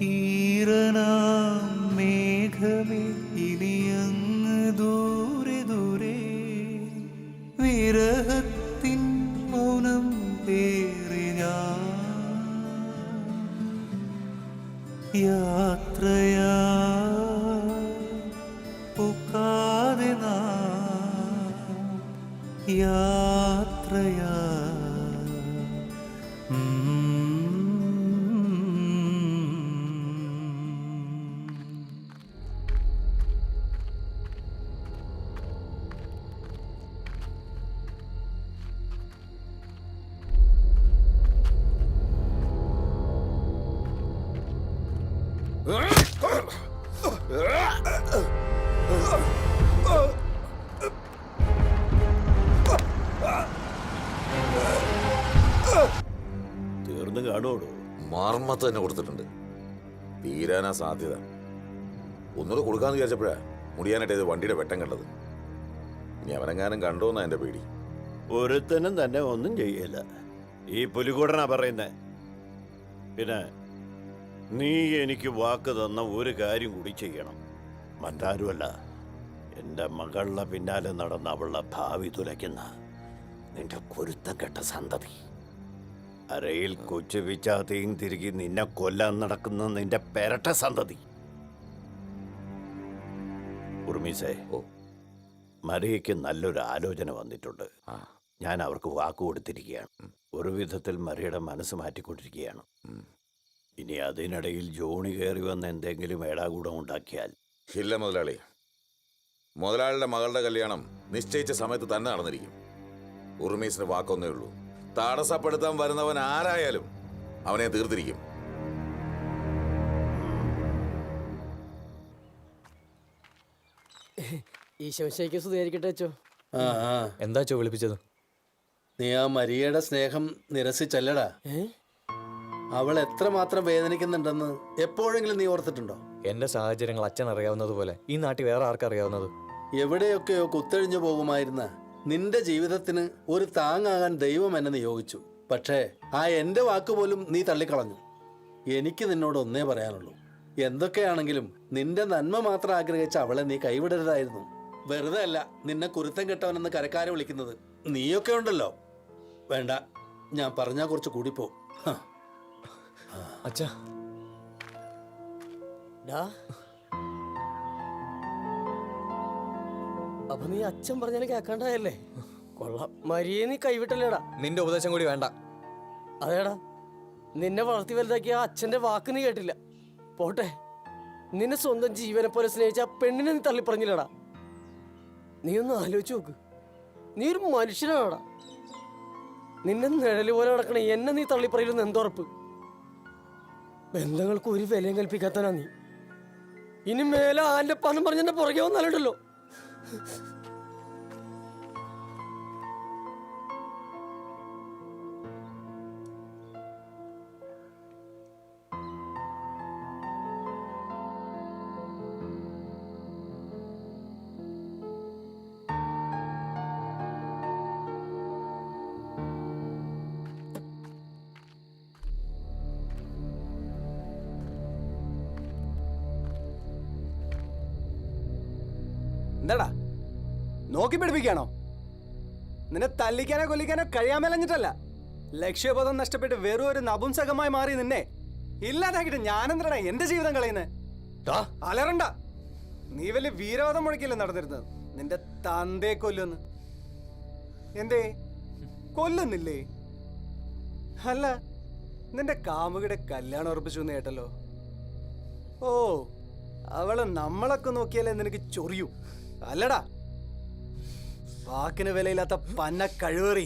ഈറനാം മേഘമേ ഇനിയങ്ങ് ദൂരെ ദൂരെ വിരഹത്തിൻ മൗനം പേറി ഞാൻ യാത്രയാ പൂക്കാതെ യാത്രയാ. തീർന്നു കാണുള്ളൂ. മർമ്മത്ത് തന്നെ കൊടുത്തിട്ടുണ്ട്. തീരാനാ സാധ്യത. ഒന്നുകൂടെ കൊടുക്കാന്ന് വിചാരിച്ചപ്പോഴാ മുടിയാനായിട്ട് ഇത് വണ്ടിയുടെ വെട്ടം കണ്ടത്. ഇനി അവനെങ്ങാനും കണ്ടോന്നാ എന്റെ പേടി. ഒരുത്തനും തന്നെ ഒന്നും ചെയ്യില്ല. ഈ പുലികൂടനാ പറയുന്നേ. പിന്നെ നീ എനിക്ക് വാക്ക് തന്ന ഒരു കാര്യം കൂടി ചെയ്യണം. മറ്റാരുമല്ല, എൻ്റെ മകളുടെ പിന്നാലെ നടന്ന അവളുടെ ഭാവി തുലയ്ക്കുന്ന നിന്റെ കുരുത്തം കെട്ട സന്തതി, അരയിൽ കൊച്ചു വിച്ചാത്തയും തിരികെ നിന്നെ കൊല്ലാൻ നടക്കുന്ന നിന്റെ പെരട്ട സന്തതി. ഉർമീസേ, മറിയയ്ക്ക് നല്ലൊരു ആലോചന വന്നിട്ടുണ്ട്. ഞാൻ അവർക്ക് വാക്ക് കൊടുത്തിരിക്കുകയാണ്. ഒരു വിധത്തിൽ മറിയുടെ മനസ്സ് മാറ്റിക്കൊണ്ടിരിക്കുകയാണ്. ഇനി അതിനിടയിൽ ജോണി കയറി വന്ന് എന്തെങ്കിലും ഏടാകൂടം ഉണ്ടാക്കിയാൽ. ഇല്ല മുതലാളി, മുതലാളിയുടെ മകളുടെ കല്യാണം നിശ്ചയിച്ച സമയത്ത് തന്നെ നടന്നിരിക്കും. ഉറുമീസിന് വാക്കൊന്നേ ഉള്ളൂ. തടസ്സപ്പെടുത്താൻ വരുന്നവൻ ആരായാലും അവനെ തീർത്തിരിക്കും. ഈശോയ്ക്ക് സ്തുതിയായിരിക്കട്ടെ അച്ചോ. എന്താ അച്ചോ വിളിപ്പിച്ചത്? നീ ആ മരിയയുടെ സ്നേഹം നിരസിച്ചല്ലടാ. അവൾ എത്രമാത്രം വേദനിക്കുന്നുണ്ടെന്ന് എപ്പോഴെങ്കിലും നീ ഓർത്തിട്ടുണ്ടോ? എന്റെ സാഹചര്യങ്ങൾ അച്ഛൻ അറിയാവുന്നതുപോലെ ഈ നാട്ടിൽ വേറെ ആർക്കറിയാവുന്നത്? എവിടെയൊക്കെയോ കുത്തഴിഞ്ഞു പോകുമായിരുന്ന നിന്റെ ജീവിതത്തിന് ഒരു താങ്ങാകാൻ ദൈവം എന്നെ നിയോഗിച്ചു. പക്ഷേ ആ എൻ്റെ വാക്കുപോലും നീ തള്ളിക്കളഞ്ഞു. എനിക്ക് നിന്നോട് ഒന്നേ പറയാനുള്ളൂ, എന്തൊക്കെയാണെങ്കിലും നിന്റെ നന്മ മാത്രം ആഗ്രഹിച്ച അവളെ നീ കൈവിടരുതായിരുന്നു. വെറുതെ അല്ല നിന്നെ കുരുത്തം കെട്ടവനെന്ന് കരക്കാരെ വിളിക്കുന്നത്. നീയൊക്കെ ഉണ്ടല്ലോ. വേണ്ട, ഞാൻ പറഞ്ഞാൽ കുറച്ച് കൂടിപ്പോ. അച്ഛാ, അപ്പൊ നീ അച്ഛൻ പറഞ്ഞാലും കേൾക്കണ്ടായല്ലേ? കൊള്ളാം, മരിയെ നീ കൈവിട്ടല്ലേടാ. നിന്റെ ഉപദേശം കൂടി വേണ്ട. അതേടാ, നിന്നെ വളർത്തി വലുതാക്കിയ അച്ഛന്റെ വാക്ക് നീ കേട്ടില്ല. പോട്ടെ, നിന്നെ സ്വന്തം ജീവനെ പോലെ സ്നേഹിച്ച പെണ്ണിനെ നീ തള്ളിപ്പറഞ്ഞില്ലടാ. നീ ഒന്ന് ആലോചിച്ച് നോക്ക്. നീ ഒരു മനുഷ്യനാടാ. നിന്നെ നിഴല് പോലെ നടക്കണേ എന്നെ നീ തള്ളിപ്പറയില്ലെന്ന് എന്തുറപ്പ്? ബന്ധങ്ങൾക്ക് ഒരു വിലയും കൽപ്പിക്കാത്തനാ നീ. ഇനി മേലെ ആന്റെ പണം പറഞ്ഞെന്നെ പുറകെ വന്നാലുണ്ടല്ലോ. എന്താടാ നോക്കി പിടിപ്പിക്കാണോ? നിന്നെ തല്ലിക്കാനോ കൊല്ലിക്കാനോ കഴിയാൻ മേലഞ്ഞിട്ടല്ല. ലക്ഷ്യബോധം നഷ്ടപ്പെട്ട് വെറും ഒരു നപുംസകമായി മാറി നിന്നെ ഇല്ലാതാക്കിട്ട് ഞാനെന്തടാ എന്റെ ജീവിതം കളയുന്നത്? അലറണ്ട. നീ വലിയ വീരവാദം മുഴക്കില്ലേ നടന്നിരുന്നത്? നിന്റെ തന്തയെ കൊല്ലുന്ന്. എന്തേ കൊല്ലുന്നില്ലേ? അല്ല, നിന്റെ കാമുകിയുടെ കല്യാണം ഉറപ്പിച്ചു എന്ന് കേട്ടല്ലോ. ഓ, അവളെ നമ്മളൊക്കെ നോക്കിയാലേ നിനക്ക് ചൊറിയൂ അല്ലടാ? വാക്കിന് വിലയില്ലാത്ത പന്ന കഴിവേറി.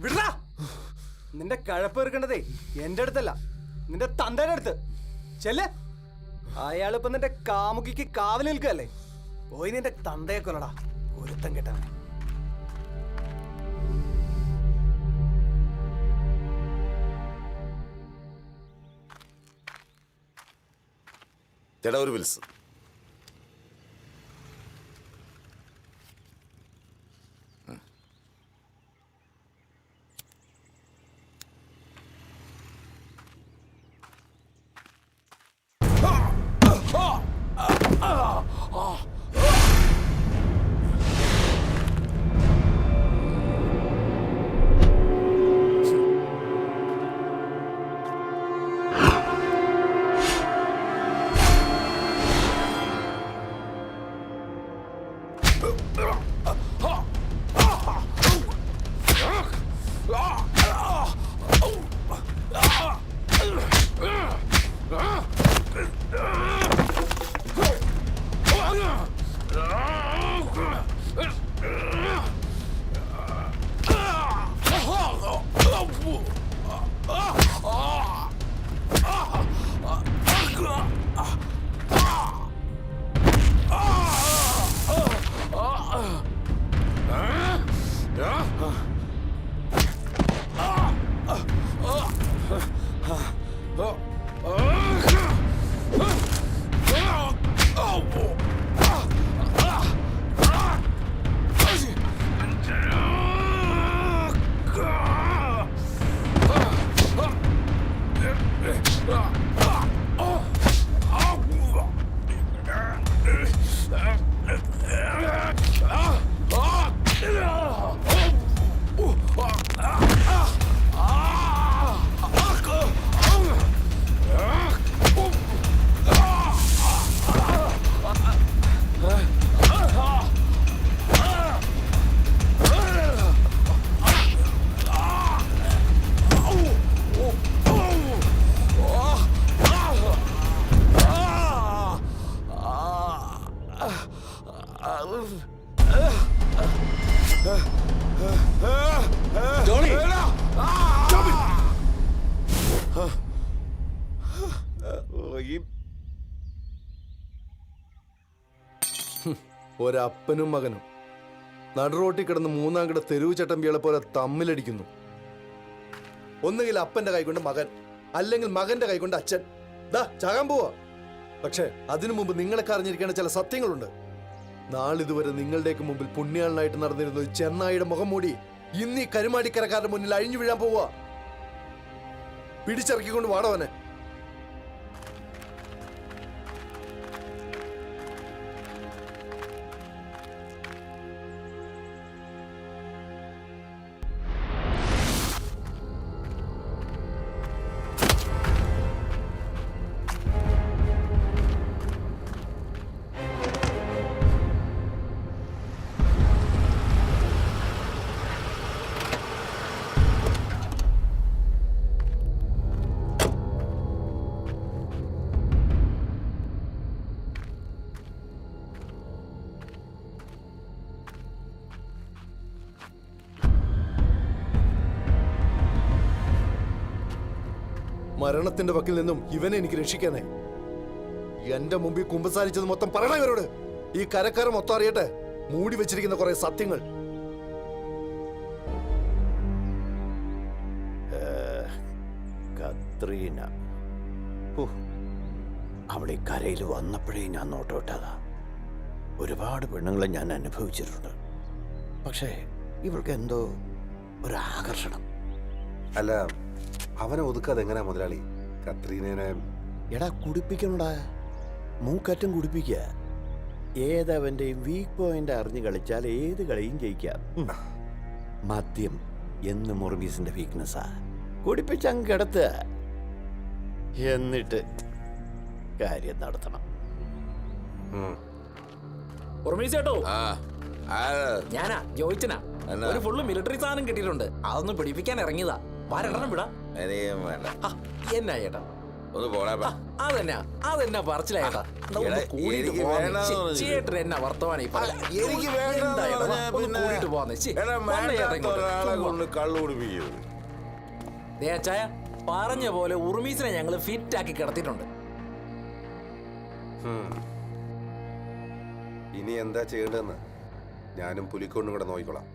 വിടടാ. നിന്റെ കഴപ്പേർക്കേണ്ടതേ എന്റെ അടുത്തല്ല, നിന്റെ തന്തയുടെ അടുത്ത് ചെല്ല്. അയാളിപ്പോ നിന്റെ കാമുകിക്ക് കാവൽ നിൽക്കല്ലേ? പോയി നിന്റെ തന്തയെ കൊല്ലടാ, ഒരുത്തം കെട്ടവനെ. ചേട്ടാ, ഒരു വിൽസ്. ഒരപ്പനും മകനും നടുറോട്ടിൽ കിടന്ന് മൂന്നാം കിട തെരുവ് ചട്ടമ്പികളെ പോലെ തമ്മിലടിക്കുന്നു. ഒന്നുകിൽ അപ്പന്റെ കൈകൊണ്ട് മകൻ, അല്ലെങ്കിൽ മകന്റെ കൈകൊണ്ട് അച്ഛൻ. ദാ ചാകാൻ പോവാ. പക്ഷെ അതിനു മുമ്പ് നിങ്ങളൊക്കെ അറിഞ്ഞിരിക്കേണ്ട ചില സത്യങ്ങളുണ്ട്. നാളിതുവരെ നിങ്ങളുടെയൊക്കെ മുമ്പിൽ പുണ്യാളനായിട്ട് നടന്നിരുന്ന ഒരു ചെന്നായിയുടെ മുഖം മൂടി ഇന്ന് ഈ കരുമാടിക്കരക്കാരുടെ മുന്നിൽ അഴിഞ്ഞു വീഴാൻ പോവാ. പിടിച്ചിറക്കിക്കൊണ്ട് വാടവനെ. മരണത്തിന്റെ വക്കിൽ നിന്നും ഇവനെ എനിക്ക് രക്ഷിക്കാനേ. എന്റെ മുമ്പിൽ കുമ്പസാരിച്ചത് മൊത്തം പറയണ ഇവരോട്. ഈ കരക്കാരെ മൊത്തം അറിയട്ടെ മൂടി വെച്ചിരിക്കുന്ന കുറെ സത്യങ്ങൾ. കത്രീന, അവളെ കരയിൽ വന്നപ്പോഴേ ഞാൻ നോട്ടോട്ടതാ. ഒരുപാട് പെണ്ണുങ്ങളെ ഞാൻ അനുഭവിച്ചിട്ടുണ്ട്. പക്ഷേ ഇവൾക്ക് എന്തോ ഒരു ആകർഷണം. അല്ല, അവനെ ഒതുക്കാതെ എങ്ങനെയാ മുതലാളി കത്രീനെ? എടാ കുടിപ്പിക്കണടാ, മൂക്കറ്റം കുടിപ്പിക്കുക. ഏതവന്റെ വീക്ക് പോയിന്റ് അറിഞ്ഞു കളിച്ചാൽ ഏത് കളിയും ജയിക്കാം. മദ്യം എന്ന് മുർമീസിന്റെ വീക്ക്നെസ്സാ. കുടിപ്പിച്ചങ്ങ് കിടത്തുക, എന്നിട്ട് കാര്യം നടത്തണം. ചേട്ടോ, ഞാനാ ജോയിച്ചനാ. ഒരു ഫുള്ള് മിലിറ്ററി സാധനം കിട്ടിയിട്ടുണ്ട്. അതൊന്ന് പിടിപ്പിക്കാൻ ഇറങ്ങിയതാ. വാരെണ്ണം വിടാ. എന്നാ ചേട്ടാ ഒന്ന് പോടാ. അതെന്നാ പറച്ചിലാ ചേട്ടാ. ചേട്ടൻ എന്നാ വർത്തമാനം കൂടിയിട്ട് പോവാന്ന്. പറഞ്ഞ പോലെ ഉറുമീസിനെ ഞങ്ങള് ഫിറ്റ് ആക്കി കിടത്തിയിട്ടുണ്ട്. ഇനി എന്താ ചെയ്യേണ്ടതെന്ന് ഞാനും പുലിക്കൊണ്ടും കൂടെ നോക്കിക്കോളാം.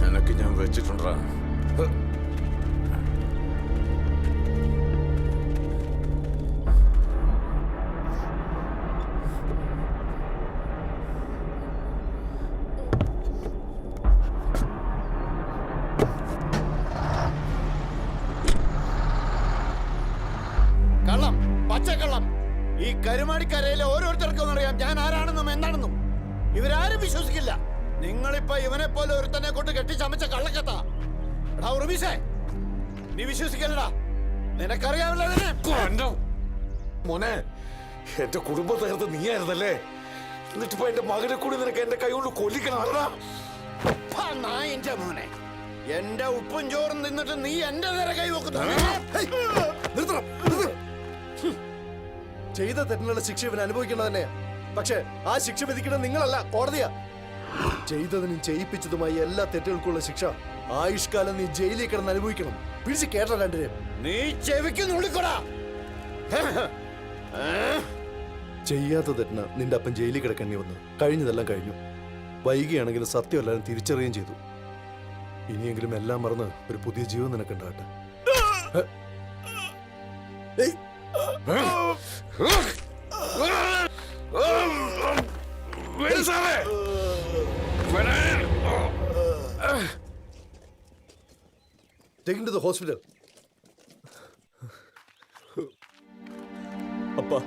നിനക്ക് ഞാൻ വെച്ചിട്ടുണ്ടാ. പച്ചക്കള്ളം. ഈ കരുമാടിക്കരയിലെ ഓരോരുത്തർക്കും അറിയാം ഞാൻ ആരാണെന്നും എന്താണെന്നും. ഇവരാരും വിശ്വസിക്കില്ല. നിങ്ങളിപ്പോ ഇവനെ പോലെ ഒരുത്തനെ കൊണ്ട് കെട്ടിച്ചമച്ച കള്ളക്കത്താ. എടാ ഉറുമീസേ, നീ വിശ്വസിക്കല്ലടാ. നിനക്കറിയാമല്ലോ മോനെ, എന്റെ കുടുംബം തകർത്ത് നീയായിരുന്നല്ലേ. എന്നിട്ടിപ്പോ എന്റെ മകനെ കൂടി നിനക്ക് എന്റെ കൈ കൊണ്ട് കൊല്ലിക്കണം. നായിന്റെ മോനെ, എന്റെ ഉപ്പും ചോറും തിന്നിട്ട് നീ എന്റെ നേരെ കൈ വെക്കുന്നു. ചെയ്ത തെറ്റിനുള്ള ശിക്ഷ ഇവൻ അനുഭവിക്കണം തന്നെയാ. പക്ഷെ ആ ശിക്ഷ വിധിക്കണം നിങ്ങളല്ല, കോടതിയാ. ചെയ്തതിനും ചെയ്യിപ്പിച്ചതുമായി എല്ലാ തെറ്റുകൾക്കുള്ള ശിക്ഷ ആയുഷ്കാലം നീ ജയിലിൽ കിടന്ന് അനുഭവിക്കണം. പിടിച്ച് കേട്ടോ രണ്ടിനെയും. നീ ചെവിക്കുന്നുള്ളിക്കൊടാ. ചെയ്യാത്ത തെറ്റിന് നിന്റെ അപ്പൻ ജയിലിൽ കിടക്കേണ്ടി വന്നു. കഴിഞ്ഞതെല്ലാം കഴിഞ്ഞു. വൈകിയാണെങ്കിലും സത്യം എല്ലാവരും തിരിച്ചറിയുകയും ചെയ്തു. ഇനിയെങ്കിലും എല്ലാം മറന്ന് ഒരു പുതിയ ജീവൻ നിനക്കുണ്ടാകട്ടെ. Take him to the hospital. അപ്പാ,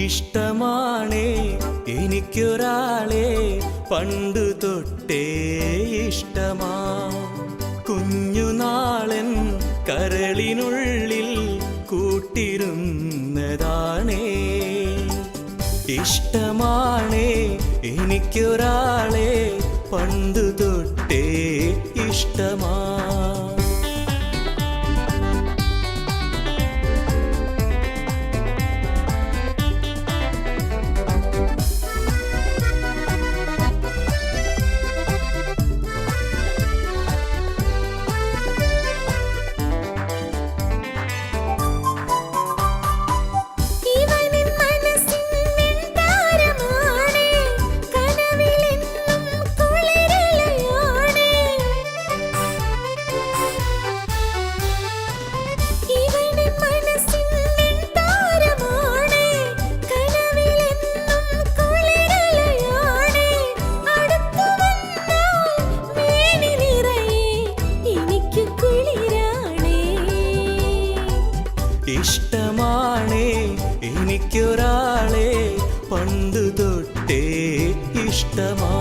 ഇഷ്ടമാണേ എനിക്കൊരാളെ പണ്ടു തൊട്ടേ ഇഷ്ടമാ. കുഞ്ഞുനാളൻ കരളിനുള്ളിൽ കൂട്ടിരുന്നതാണേ. ഇഷ്ടമാണേ എനിക്കൊരാളെ പണ്ടു തൊട്ടേ ഇഷ്ടമാ. ഇഷ്ടമാണേ എനിക്കൊരാളെ പണ്ടു തൊട്ടേ ഇഷ്ടമാ.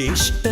ഇഷ്ട